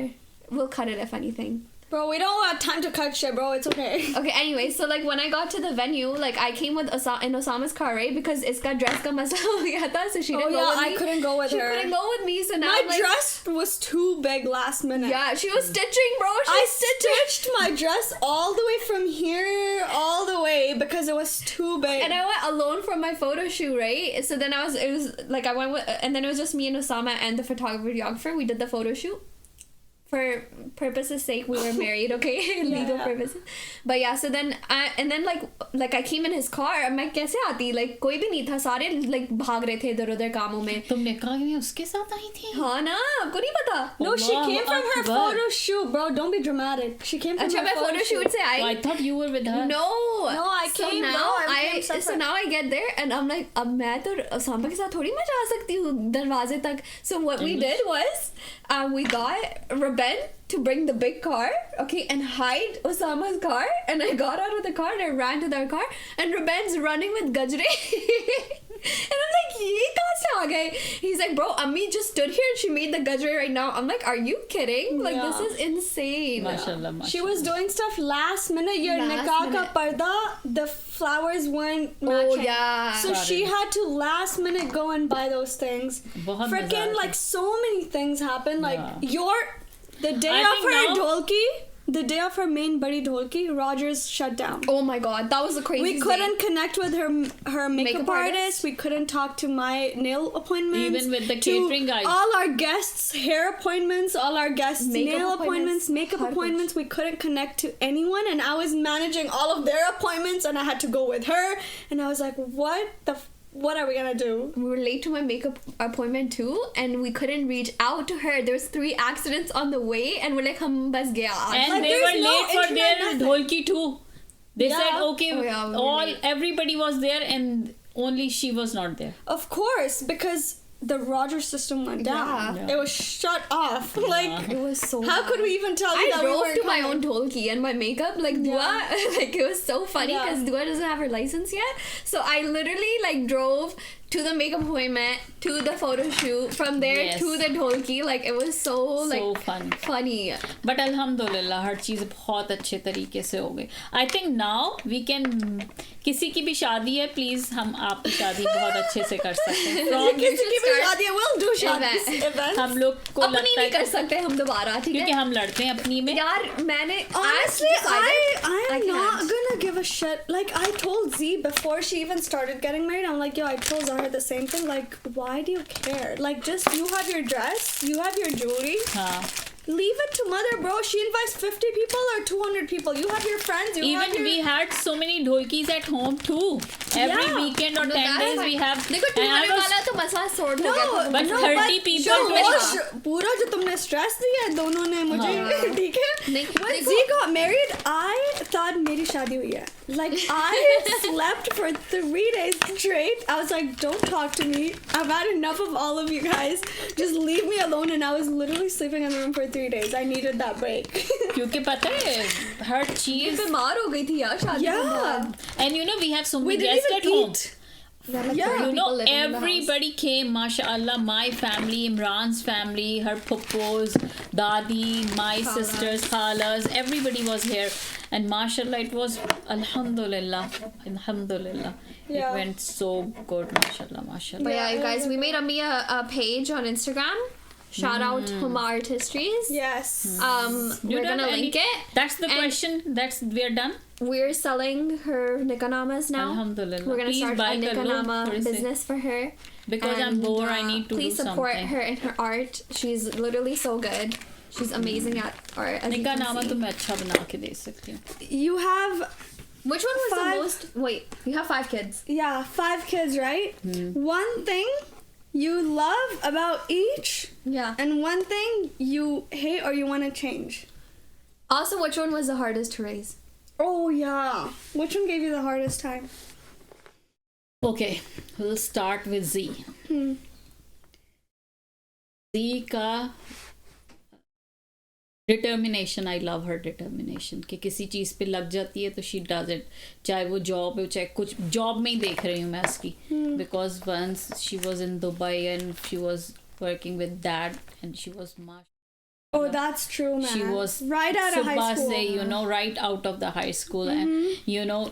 we'll cut it if anything. Bro, we don't have time to cut shit, bro. It's okay. Okay, anyway, so like when I got to the venue, like I came with in Osama's car, right? Because iska dress ka masla ho gaya tha, so she didn't go with me. I couldn't go with she her. couldn't go with me, so now My I'm like, dress was too big last minute. yeah, she was stitching, bro. I stitched my dress all the way from here all the way because it was too big. And I went alone for my photo shoot, right? So then it was like I went with, and then it was just me and Osama and the videographer. We did the photo shoot. For purposes sake, we were married, okay? Legal purposes. But yeah, so then like I came in his car. मैं कैसे आती? Like कोई भी नहीं था. सारे like भाग रहे थे इधर-उधर कामों में. तुमने कहा कि उसके साथ आई थी? हाँ ना, आपको नहीं पता? No, she Allahu came from her Akbar. photo shoot, bro. Don't be dramatic. She came from अच्छा her मैं photo shoot से आई. So I thought you were with her. No, I so came, now bro. I came separate. so now I get there and I'm like अब मैं तो Osama के साथ थोड़ी मैं जा सकती हूँ दरवाजे तक. So what we did was we got Ruben to bring the big car, okay, and hide Osama's car, and I got out of the car and I ran to their car, and Ruben's running with Gajre. And I'm like, ye kahan se aa gaye? He's like, bro, Ammi just stood here and she made the gajre right now. I'm like, are you kidding? Like, Yeah. this is insane. Mashallah, mashallah. She was doing stuff last minute. Your Last nikah ka minute. parda, the flowers weren't Oh, matching. yeah. So Sorry. she had to last minute go and buy those things. बहुत मजा Freaking आया like so many things happened. Like Yeah. the day I of think her now- dholki, the day of her main badi dholki, Rogers shut down. Oh my god, that was the craziest We couldn't connect with her makeup Makeup artist. artist. We couldn't talk to my nail appointments. Even with the to catering guys. all our guests' hair appointments, all our guests' Makeup nail appointments, makeup her appointments. We couldn't connect to anyone, and I was managing all of their appointments, and I had to go with her. And I was like, what are we gonna do? We were late to my makeup appointment too, and we couldn't reach out to her. There was 3 accidents on the way, and we're like, hum bas gaya. And Like, they there's were no late for internet, their nothing. dholki too. They Yeah. said okay, Oh, yeah, we were late. everybody was there and only she was not there. Of course, because the Rogers system went down. Yeah. It was shut off. Like, It was so how bad. could we even tell you I that we drove weren't to my coming? own dholki and my makeup, like Dua, like it was so funny Yeah. because Dua doesn't have her license yet. So I literally like drove to the makeup appointment, to the photo shoot, from there Yes. to the dholki. Like it was so like funny. But alhamdulillah हर चीज़ बहुत अच्छे तरीके से हो गई. I think now we can किसी की भी शादी है please हम आपकी शादी बहुत अच्छे से कर सकते हैं. From किसी की भी start शादी है, we'll do शादी event. events. हम लोग को अपनी लगता नहीं कर है सकते हम दोबारा, ठीक क्योंकि है? हम लड़ते हैं अपनी में. यार मैंने Honestly, I am not can't. gonna give a shit. Like, I told Z before she even started getting married, I'm like, yo, I told Zahra the same thing. Like, why do you care? Like, just you have your dress, you have your jewelry. हाँ. Leave it to mother, bro. She invites 50 people or 200 people. You have your friends. You have Even your... we had so many dholkis at home too. Every Yeah. weekend or No, 10 that's days fine. we have. देखो and I 200 was- वाला तो मसला sort हो No, गया था। But no, 30 but people जो में- पूरा जो तुमने stress दिया है दोनों ने मुझे, हाँ। ठीक है? नहीं, When देखो- Z got married, I thought मेरी शादी हुई है. Like, I slept for 3 days straight. I was like, don't talk to me. I've had enough of all of you guys. Just leave me alone. And I was literally sleeping in the room for 3 days. I needed that break. क्योंकि पता है हर ये चीज बीमार हो गई थी यार शादी के Yeah. बाद। and you know we have so We many didn't guests even at home. eat. We had like Yeah. 30 You know, people living in the house. everybody came, mashallah, my family, Imran's family, her puppos, dadi, my Khalas. sisters, khalas, everybody was here. And mashallah, it was, alhamdulillah, alhamdulillah. Yeah. It went so good, mashallah, mashallah. But yeah, Yeah, you guys, we I made Ammi a page on Instagram. Shout out Huma Artistries. Yes. You We're done gonna any- link it. That's the And- question. We're done. We're selling her nikanamas now. Alhamdulillah. We're gonna Please start buy a kar lo, nikanama thode se. business for her. Because I'm And, bored, I need to please do support something. her in her art. She's literally so good. She's amazing at art. As you निका can नामा see. तो मैं अच्छा बना के दे सकती हूँ. You have, Which one was 5 the most? Wait, you have 5 kids. yeah, 5 kids, right? One thing you love about each, Yeah. and one thing you hate or you want to change. Also, which one was the hardest to raise? Oh, yeah. Which one gave you the hardest time? Okay, we'll start with Z. Z का determination, I love her determination कि किसी चीज़ पे लग जाती है तो she does it, चाहे वो जॉब हो चाहे कुछ जॉब में ही देख रही हूँ मैं उसकी because once she was in Dubai and she was working with dad and she was much Oh, that's true, man. she was right out of high सुबह school. से you know right out of the high school and you know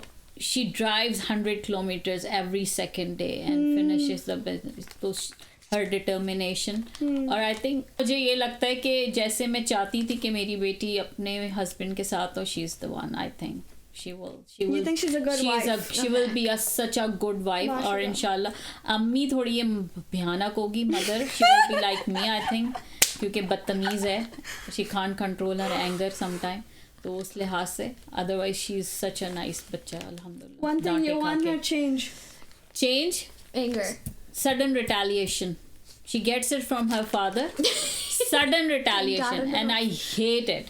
she drives 100 kilometers every second day and finishes the business so her determination और I think मुझे ये लगता है कि जैसे मैं चाहती थी कि मेरी बेटी अपने husband के साथ हो she is the one I think she will You think she's a good wife? she will be such a good wife और माशाल्लाह. इंशाल्लाह अम्मी थोड़ी ये भयानक होगी mother she will be like me I think क्योंकि बदतमीज है she can't control her anger sometime तो उस लिहाज से otherwise she is such a nice बच्चा अल्हम्दुलिल्लाह One thing you डांटे want खा to के. change. change Anger. sudden retaliation she gets it from her father sudden retaliation and I hate it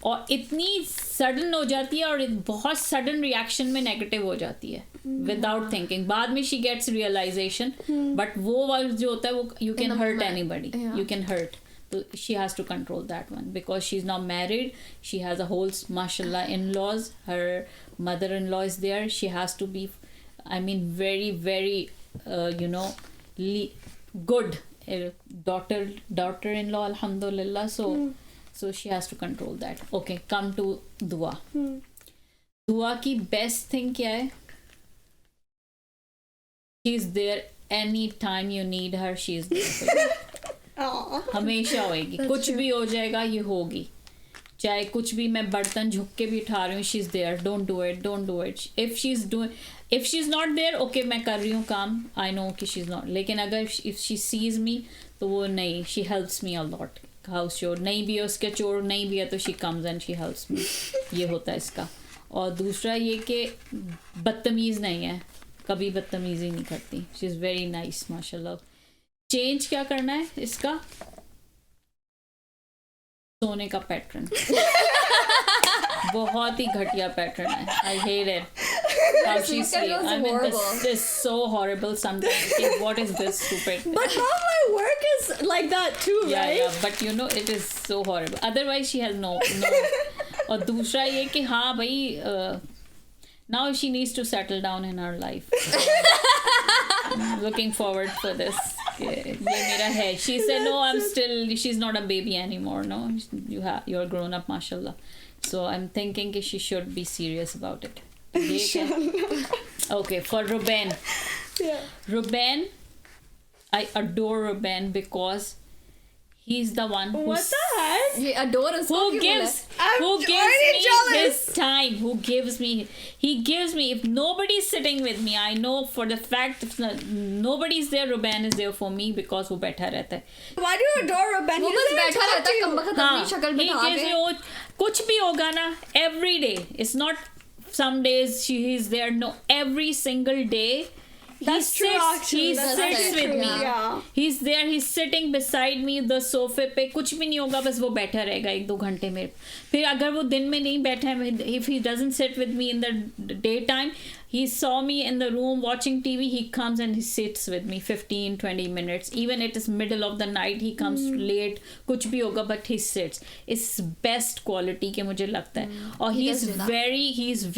और इतनी सडन हो जाती है और बहुत सडन रिएक्शन में नेगेटिव हो जाती है विदाउट थिंकिंग बाद में शी गेट्स रियलाइजेशन बट वो वक्त जो होता है वो you can the hurt moment. Anybody Yeah. You can hurt so she has to control that one because she's now married she has a whole mashallah in-laws her mother-in-law is there she has to be I mean very very you know good daughter-in-law alhamdulillah so she has to control that okay come to Dua Dua की best thing क्या है she is there anytime you need her she is there for you Aw. हमेशा होएगी कुछ भी हो जाएगा ये होगी चाहे कुछ भी मैं बर्तन झुक के भी उठा रही हूँ she is there don't do it if she is not there okay मैं कर रही हूँ काम आई नो कि शी इज नॉट लेकिन अगर इफ शी सीज मी तो वो नहीं she helps me a lot house chore नहीं भी है उसके चोर नहीं भी है तो she comes and she helps मी ये होता है इसका और दूसरा ये कि बदतमीज़ नहीं है कभी बदतमीज़ी नहीं करती शी इज़ वेरी नाइस माशाल्लाह चेंज क्या करना है इसका सोने का पैटर्न बहुत ही घटिया पैटर्न है I hate it how she This sleep was I mean horrible. this is so horrible sometimes like, what is this stupid But all my work is like that too, yeah right? yeah but you know it is so horrible otherwise she has no और दूसरा ये कि हाँ भाई now she needs to settle down in her life looking forward for this ये मेरा है she said no I'm still she's not a baby anymore no you're grown up mashallah so I'm thinking कि she should be serious about it ये क्या okay for Ruben Yeah. Ruben I adore Ruben because he's the one What the heck? ये adore उसको who क्यों gives I'm who gives already me jealous. his time, he gives me, if nobody's sitting with me, I know for the fact if nobody's there, Ruben is there for me because वो बैठा रहता है. Why do you adore Ruben? वो He बस doesn't even बैठा talk रहता to है you. कम वक्त अपनी शक्ल he बिठा gives के me कुछ भी होगा ना, every day. It's not some days he's there, no, every single day. That's true, actually. He That's sits actually with true, me. yeah. He's there, he's sitting beside me the sofa पे. कुछ भी नहीं होगा, बस वो बैठा रहेगा 1-2 घंटे में. फिर अगर वो दिन में नहीं बैठा है, if he doesn't sit with me in the daytime, he saw me in the room watching TV, he comes and he sits with me 15-20 minutes. Even it is middle of the night, he comes late, कुछ भी होगा, but he sits. It's best quality के मुझे लगता है. और He he's does do that.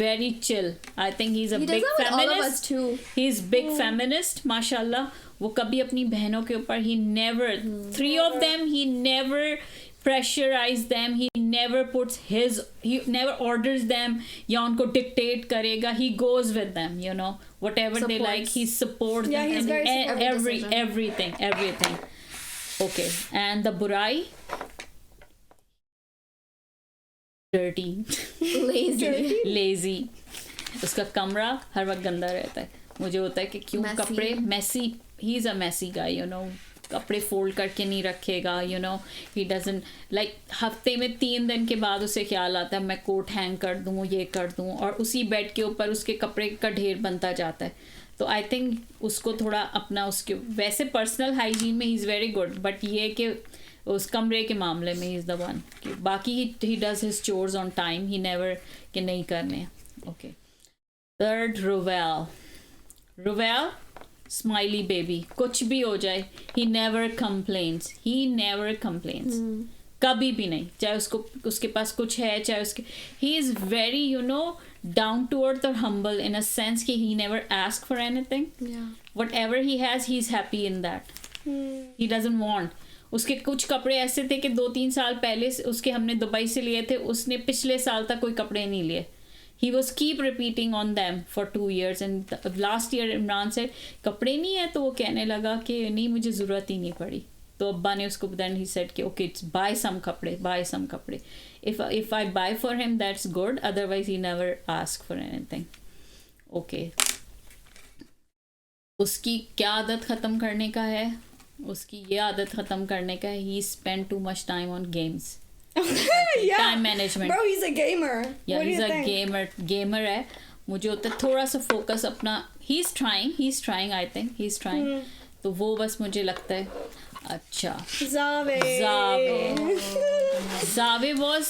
very chill. I think he's a He does big that with all of feminist. us too. He's big feminist, माशाल्लाह. वो कभी अपनी बहनों के ऊपर he never, 3 of them, he never pressurize them, he never never orders them या उनको dictate करेगा. He goes with them, you know, whatever they like, he supports Yeah, them he's and very supportive. everything. Okay, and the burai, dirty, lazy. उसका कमरा हर वक्त गंदा रहता है. मुझे होता है कि क्यों Messy. कपड़े messy, he's a messy guy, you know. कपड़े फोल्ड करके नहीं रखेगा, you know, he doesn't like. हफ्ते में 3 दिन के बाद उसे ख्याल आता है मैं कोट हैंग कर दूँ, ये कर दूँ, और उसी बेड के ऊपर उसके कपड़े का ढेर बनता जाता है. तो आई थिंक उसको थोड़ा अपना उसके वैसे पर्सनल हाइजीन में he is very good, but ये कि उस कमरे के मामले में इज़ द वन कि बाकी he does his chores on time, he never कि नहीं करने. ओके, थर्ड रुवेल स्माइली बेबी. कुछ भी हो जाए ही नेवर कंप्लेन्स, कभी भी नहीं. चाहे उसके पास कुछ है, चाहे उसके, he is very you know down to earth or humble in a sense कि he never ask for anything. Yeah. Whatever he has, he's happy in that. He doesn't want. उसके कुछ कपड़े ऐसे थे कि 2-3 साल पहले उसके हमने दुबई से लिए थे, उसने पिछले साल तक कोई कपड़े नहीं लिए. He was keep repeating on them for 2 years and last year Imran said कपड़े नहीं है, तो वो कहने लगा कि नहीं मुझे ज़रूरत ही नहीं पड़ी. तो अब्बा ने उसको then he said कि okay buy some कपड़े. If I buy for him that's good, otherwise he never ask for anything. Okay. उसकी क्या आदत ख़त्म करने का है? उसकी ये आदत ख़त्म करने का है, he spent too much time on games. Yeah. Time management. Bro, he's a gamer. Yeah, What do he's you a think? gamer है. मुझे होता है थोड़ा सा फोकस अपना. He's trying I think he's trying. तो वो बस मुझे लगता है अच्छा. Zave was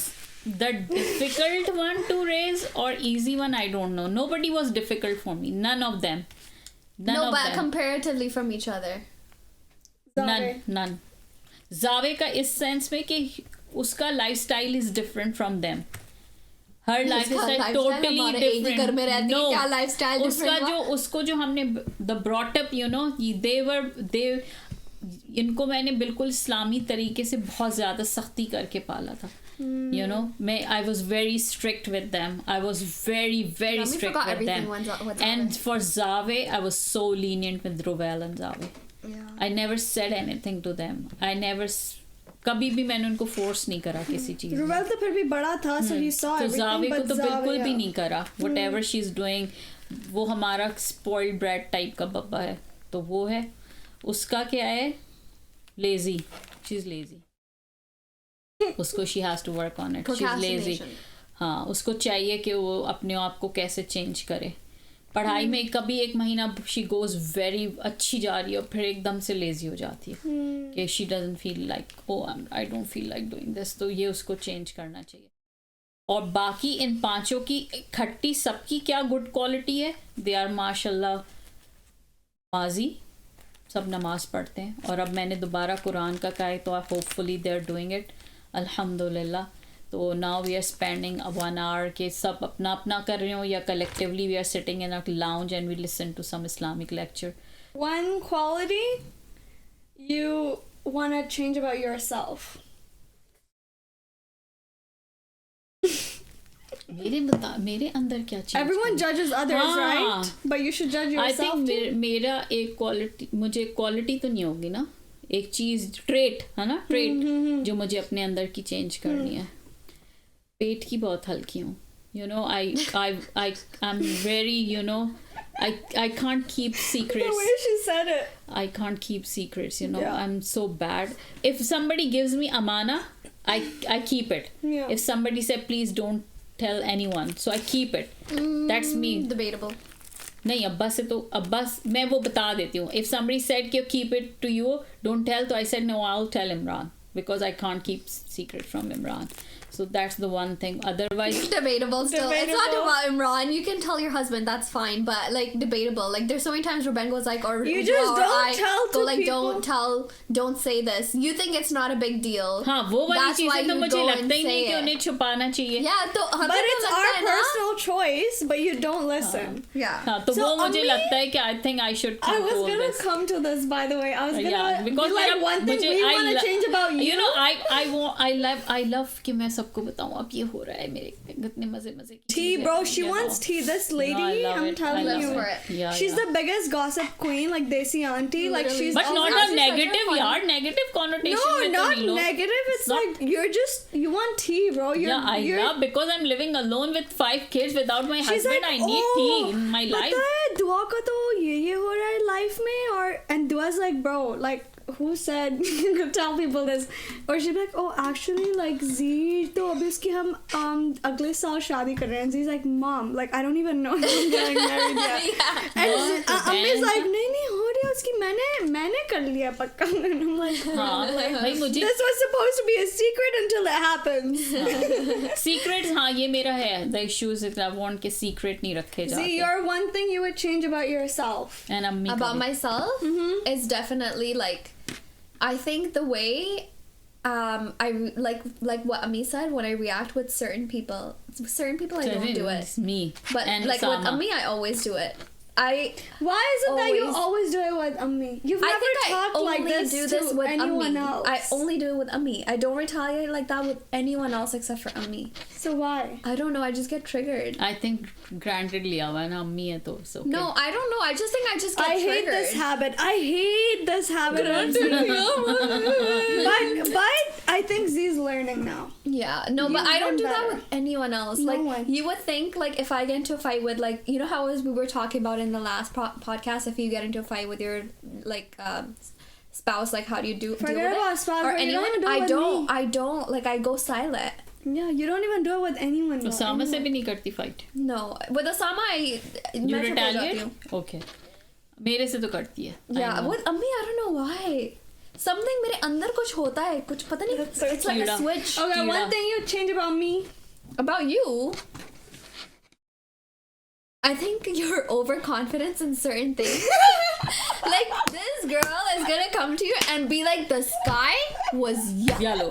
the difficult one to raise or easy one, I don't know. Nobody was difficult for me. None of them. But comparatively from each other. None. Zave का इस sense में कि उसका lifestyle is different from them. Her lifestyle totally different. घर में रहती है, क्या लाइफस्टाइल उसका उसको जो हमने the brought up you know they इनको मैंने बिल्कुल इस्लामी तरीके से बहुत ज़्यादा सख्ती करके पाला था. You know, I was very strict with them. I was very strict with them. And for Zave, I was so lenient with Ruvel and Zave. Yeah. I never said anything to them. कभी भी मैंने उनको force नहीं करा किसी चीज में. रुवेल तो फिर भी बड़ा था, so he saw तो everything. जावे को तो बिल्कुल भी yeah. नहीं करा. Whatever she's doing, वो हमारा spoiled brat टाइप का बब्बा है. तो वो है. उसका क्या है? Lazy. She's lazy. उसको she has to work on it. She's lazy. हाँ, उसको चाहिए कि वो अपने आप को कैसे चेंज करे. पढ़ाई में कभी एक महीना she goes very अच्छी जा रही है और फिर एकदम से लेजी हो जाती है कि she doesn't feel like I don't feel like doing this. तो ये उसको चेंज करना चाहिए. और बाकी इन पांचों की खट्टी सबकी क्या गुड क्वालिटी है? दे आर माशाल्लाह माजी, सब नमाज पढ़ते हैं. और अब मैंने दोबारा कुरान का कहा है तो hopefully they are doing it अल्हम्दुलिल्लाह. तो now we are spending 1 hour के सब अपना अपना कर रहे हो या collectively we are sitting in a lounge and we listen to some Islamic lecture. One quality you want to change about yourself. मेरे अंदर क्या चीज? Everyone judges others, right? But you should judge I yourself think too. मेरा एक quality, मुझे quality तो नहीं होगी ना, एक चीज ट्रेट है ना, ट्रेट जो मुझे अपने अंदर की चेंज करनी है. पेट की बहुत हल्की हूँ. You know, I'm very, you know, I can't keep secrets. The way she said it. I can't keep secrets, you know. Yeah. I'm so bad. If somebody gives me amana, I keep it. Yeah. If somebody said, please don't tell anyone, so I keep it. That's me. Debatable. नहीं अब्बा से तो अब्बा मैं वो बता देती हूँ. If somebody said कि keep it to you, don't tell, so I said no, I'll tell Imran because I can't keep secret from Imran. So that's the one thing. Otherwise, Debatable still. It's not Debatable. about Imran. You can tell your husband, that's fine. But like debatable. Like there's so many times where Ben goes like, or You just or don't I tell go to like, people. don't tell, don't say this. You think it's not a big deal. हाँ वो वाली That's why चीजें तो you मुझे go and लगता ही नहीं say कि it. उन्हें छुपाना चाहिए. Yeah, तो हमें But तो it's लगता our है ना. personal choice, but you don't listen. Yeah. हाँ तो So, वो मुझे Ammi, लगता है कि I think I should I was control gonna this. come to this, by the way. I was gonna Yeah, because be like मेरा- one thing मुझे- we want to change about you. You know, I love कि मैं सबको बताऊँ अब ये हो रहा है मेरे कितने मजे की Tea, चीजें bro. हैं, She you wants know. tea. This lady, No, I love I'm it. telling I love you, it. Yeah, she's yeah. the biggest gossip queen, like Desi auntie. Like Literally. she's. But always- not a She's such a negative funny- यार, negative connotation No, में तो not नहीं लो. negative. It's Not- like you're just you want tea, bro. Yeah, I love because I'm living alone with 5 kids without my She's husband. like, I need tea in my पता life. है दुआ का तो ये हो रहा है life में और and Dua's like bro like who said you could tell people this or she'd be like oh actually like Z तो अभी इसकी हम अगले साल शादी कर रहे हैं. Z's like mom like I don't even know if I'm getting married yet. And Ammi's like नहीं हो रही है उसकी मैंने कर लिया पक्का. And I'm like हाँ भाई मुझे this was supposed to be a secret until it happens. secrets हाँ ये मेरा है the issues that I want के secret नहीं रखे Z, जाते. you're one thing you would change about yourself. And अम्मी About का भी. myself is definitely like, I think the way I like what Ammi said, when I react with certain people I don't do it. It's me But and like with Sama. Ammi, I always do it. Why is it that you Always. always do it with Ammi? You've I never think I talked only like this do to this with anyone Ammi. else. I only do it with Ammi. I don't retaliate like that with anyone else except for Ammi. So why? I don't know. I just get triggered. I think granted लिया हुआ है ना अम्मी है तो so No, I don't know. I just think I just get I hate triggered. this habit. I hate this habit. but I think Z's learning now. Yeah, no, You've but I don't been do that better. with anyone else. No Like one. you would think, like if I get into a fight with, like, you know how as we were talking about in the last podcast, if you get into a fight with your like spouse, like how do you do Forget deal with about it? spouse, Or but you don't anyone? even do it with me. I don't like. I go silent. Yeah, you don't even do it with anyone. bro. Osama से भी नहीं करती fight. No, with Osama, I You मैं चुप हो जाती retaliate? हूँ. Okay. मेरे से तो करती है. I Yeah, know. with Ammi, I don't know why. Something मेरे अंदर कुछ होता है, कुछ पता नहीं. That's so It's like a कीड़ा. switch. Okay, Kira. one thing you change about me. About you, I think your overconfidence in certain things. Like this girl is gonna come to you and be like, the sky was yellow. Yellow.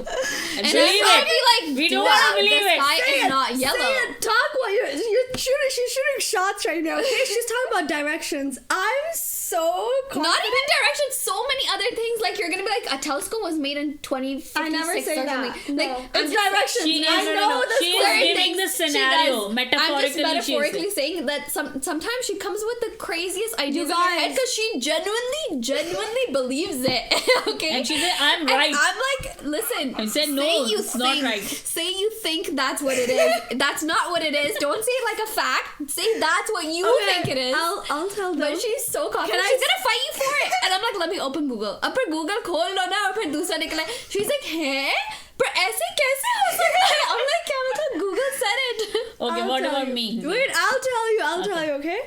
And And believe I'll it. be like, We don't "Wow, want to believe the it. sky Say is it, not yellow. Say it. Talk what you're shooting. She's shooting shots right now. Okay, she's talking about directions. I'm so confident. Not even directions, so many other things. Like you're gonna be like, a telescope was made in 2056 I never say or that. something. No. Like It's I'm just directions. She I is, know the she is certain giving the things she scenario. does. Metaphorically, I'm just metaphorically she is. saying that sometimes she comes with the craziest ideas in You her head guys. because she genuinely believes it. Okay, And she said, I'm And right. I'm like, listen. And said, no, say you it's not think, right. Say you think that's what it is. That's not what it is. Don't say it like a fact. Say that's what you Okay, think it is. I'll tell them. But she's so confident. Can I She's gonna fight you for it. And I'm like, let me open Google. अब फिर Google खोल लो ना और फिर दूसरा निकला. She's like, हैं? पर ऐसे कैसे हो सकता है? I'm like, क्या मतलब? Google said it. Okay, I'll what tell about you. me? Wait, I'll tell you. I'll Okay. tell you. Okay.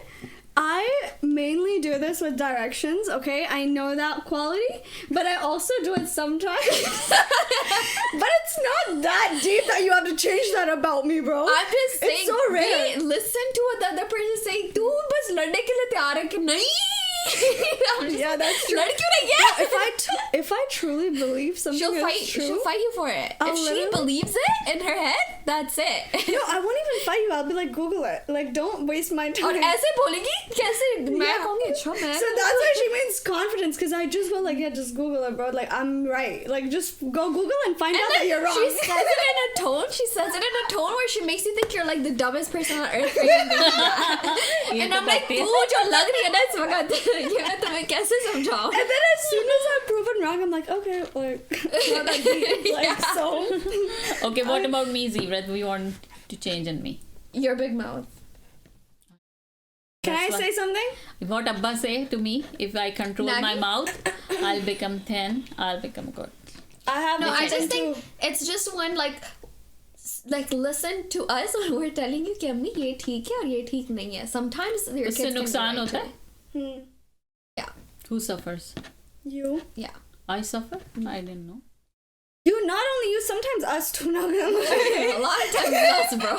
I mainly do this with directions. Okay, I know that quality, but I also do it sometimes. But it's not that deep that you have to change that about me, bro. I'm just saying. It's so rare. Listen to what the other person is saying. तू बस लड़ने के लिए तैयार है कि नहीं? I'm just Yeah, that's true. लड़कियों ने yeah. If I truly believe something She'll is fight. true, She'll fight you for it. I'll If she literally- believes it in her head, that's it. no, I won't even fight you. I'll be like, Google it. Like, don't waste my time. और ऐसे बोलेगी कैसे मैं Yeah. कहूँगी अच्छा मैं So that's why she means confidence, because I just go like, yeah, just Google it, bro. Like, I'm right. Like, just go Google and find And out then that you're wrong. she says it in a tone. She says it in a tone where she makes you think you're like the dumbest person on earth for even thinking that. ये And तो I'm like, बात है. तू जो लग रही है ना इस वक्त ये मैं तुम्हें कैसे समझाऊं? And then as soon as I'm proven wrong, I'm like, okay, like, not that deep. Like, so. Okay, what about me, Zee? What we want to change in me? Your big mouth. Can That's I say something? What Abba say to me? If I control my Nagi? mouth, I'll become thin. I'll become good. I have No, I just too. think it's just one like listen to us when we're telling you कि अम्मी ये ठीक है और ये ठीक नहीं है. Sometimes your उससे kids can नुकसान be right होता है? too. Hmm. Yeah. Who suffers? You. Yeah. I suffer? I didn't know. You, not only you, sometimes us too. Not gonna lie. A lot of times us, bro.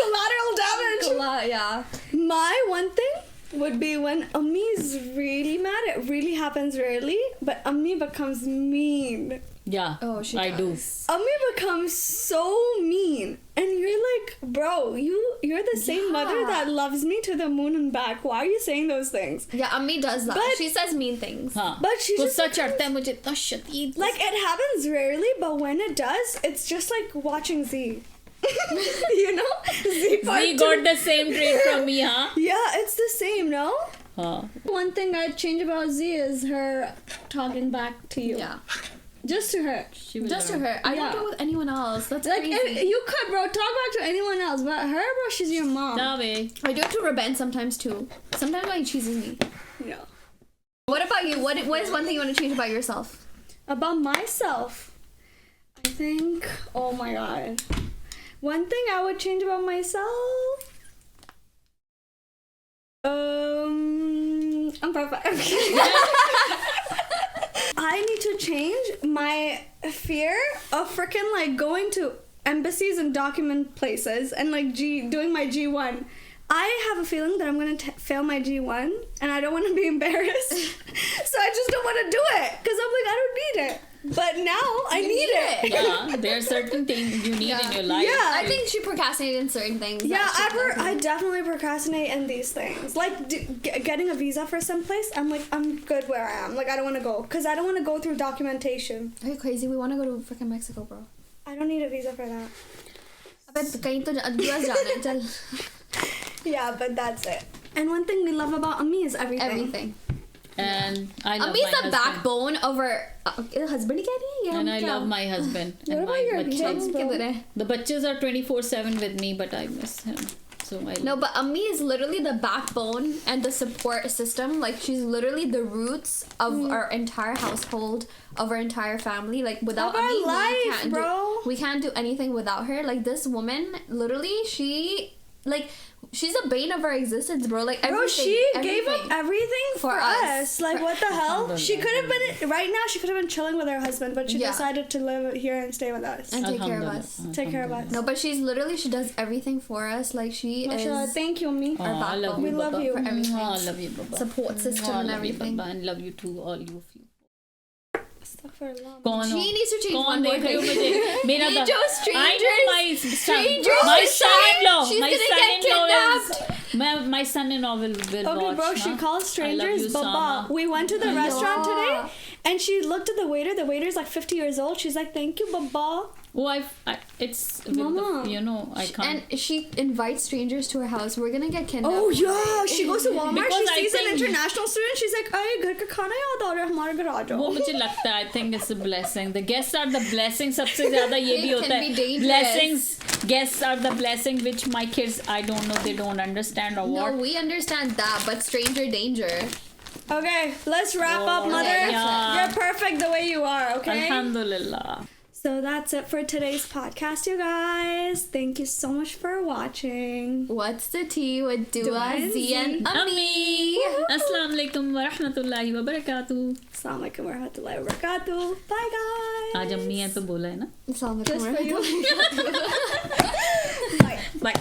Collateral damage. A lot, yeah. My one thing would be when Ammi is really mad. It really happens rarely, but Ammi becomes mean. Yeah. Oh, she I do. does. Ammi becomes so mean, and you're like, bro, you're the same mother Yeah. that loves me to the moon and back. Why are you saying those things? Yeah, Ammi does that. But- She says mean things. हाँ. But she just गुस्सा चढ़ता है मुझे इतना शदीद. like it happens rarely, but when it does, it's just like watching Z. You know, Z part We two. got the same trait from me, huh? Yeah, it's the same, no? हाँ. One thing I'd change about Z is her talking back to you. Yeah. Just to her. She will Just to learn. her. I Yeah. don't do it with anyone else. That's Like, crazy. if you could, bro, talk back to anyone else, but her, bro, she's your mom. Nah, way. I do it to Ruben sometimes too. Sometimes when he cheeses me. Yeah. What about you? What is one thing you want to change about yourself? About myself, I think, oh my god. One thing I would change about myself. I'm perfect. I need to change my fear of freaking like going to embassies and document places and like doing my G1. I have a feeling that I'm gonna fail my G1 and I don't want to be embarrassed. So I just don't want to do it because I'm like, I don't need it. But now I need it. Yeah, there are certain things you need in your life. Yeah. I think she procrastinated in certain things. Yeah, that she I definitely procrastinate in these things. Like getting a visa for someplace, I'm like, I'm good where I am. Like, I don't want to go because I don't want to go through documentation. Are you crazy? We want to go to freaking Mexico, bro. I don't need a visa for that. अबे कहीं तो US जाना है चल. Yeah, but that's it. And one thing we love about Ammi is everything. Everything. And I love Ammi is my the husband. backbone of our husband. ही कह रही है, या And हम I क्या? love my husband What and about my your bachchas. kids? हम किधर है? The bachchas are 24/7 with me, but I miss him. So I No, but Ammi is literally the backbone and the support system. Like, she's literally the roots of our entire household, of our entire family. Like, without Of our Ammi, life, we can't do anything without her. Like, this woman, literally, she's the bane of our existence, bro. Like, Bro, everything, she gave up everything. everything for For us. us. Like, what the hell? She could have Alhamdulillah. been, right now, she could have been chilling with her husband, but she Yeah. decided to live here and stay with us. And take care of Alhamdulillah. us. Take care of us. No, but she's literally, she does everything for us. Like, she Mashallah, is thank you, Ammi. Oh, I love backbone. you, We love Baba. you. for everything. Oh, I love you, Baba. Support system Oh, I and love you, everything. Baba, and love you too, all you. Astaghfirullah. कौन She हो? needs to change कौन one more देख रहे हो thing. मुझे? मेरा ये दा- जो I know my strangers my decide son-in-law. she's My gonna get son-in-law my son-in-law will Okay, watch. bro, she huh? calls I love strangers you, Baba. Sama. We went to the restaurant Yeah. today, and she looked at the waiter. The waiter's like 50 years old. She's like, thank you, Baba. Oh, it's with Mama. I can't. And she invites strangers to her house. We're gonna get kidnapped. Oh, yeah. She goes to Walmart. Because I She sees an think- international student. She's like, "Ay, घर का खाना याद आ रहा है हमारे घर आ वो जाओ." मुझे लगता है I think it's a blessing. The guests are the blessing. सबसे ज़्यादा ये भी It होता can है. be dangerous. Blessings. Guests are the blessing which my kids, I don't know, they don't understand or No, what. we understand that, but stranger danger. Okay, let's wrap up, Oh, mother. yeah. You're perfect the way you are, okay? Alhamdulillah. So that's it for today's podcast, you guys. Thank you so much for watching. What's the tea with Dua Dua Zee and Ammi. Assalamu alaikum wa rahmatullahi wa barakatuh. Assalamu alaikum wa rahmatullahi wa barakatuh. Bye, guys. आज अम्मी है तो बोला है ना. Assalamu alaikum Just for you. warahmatullahi. Bye. Bye.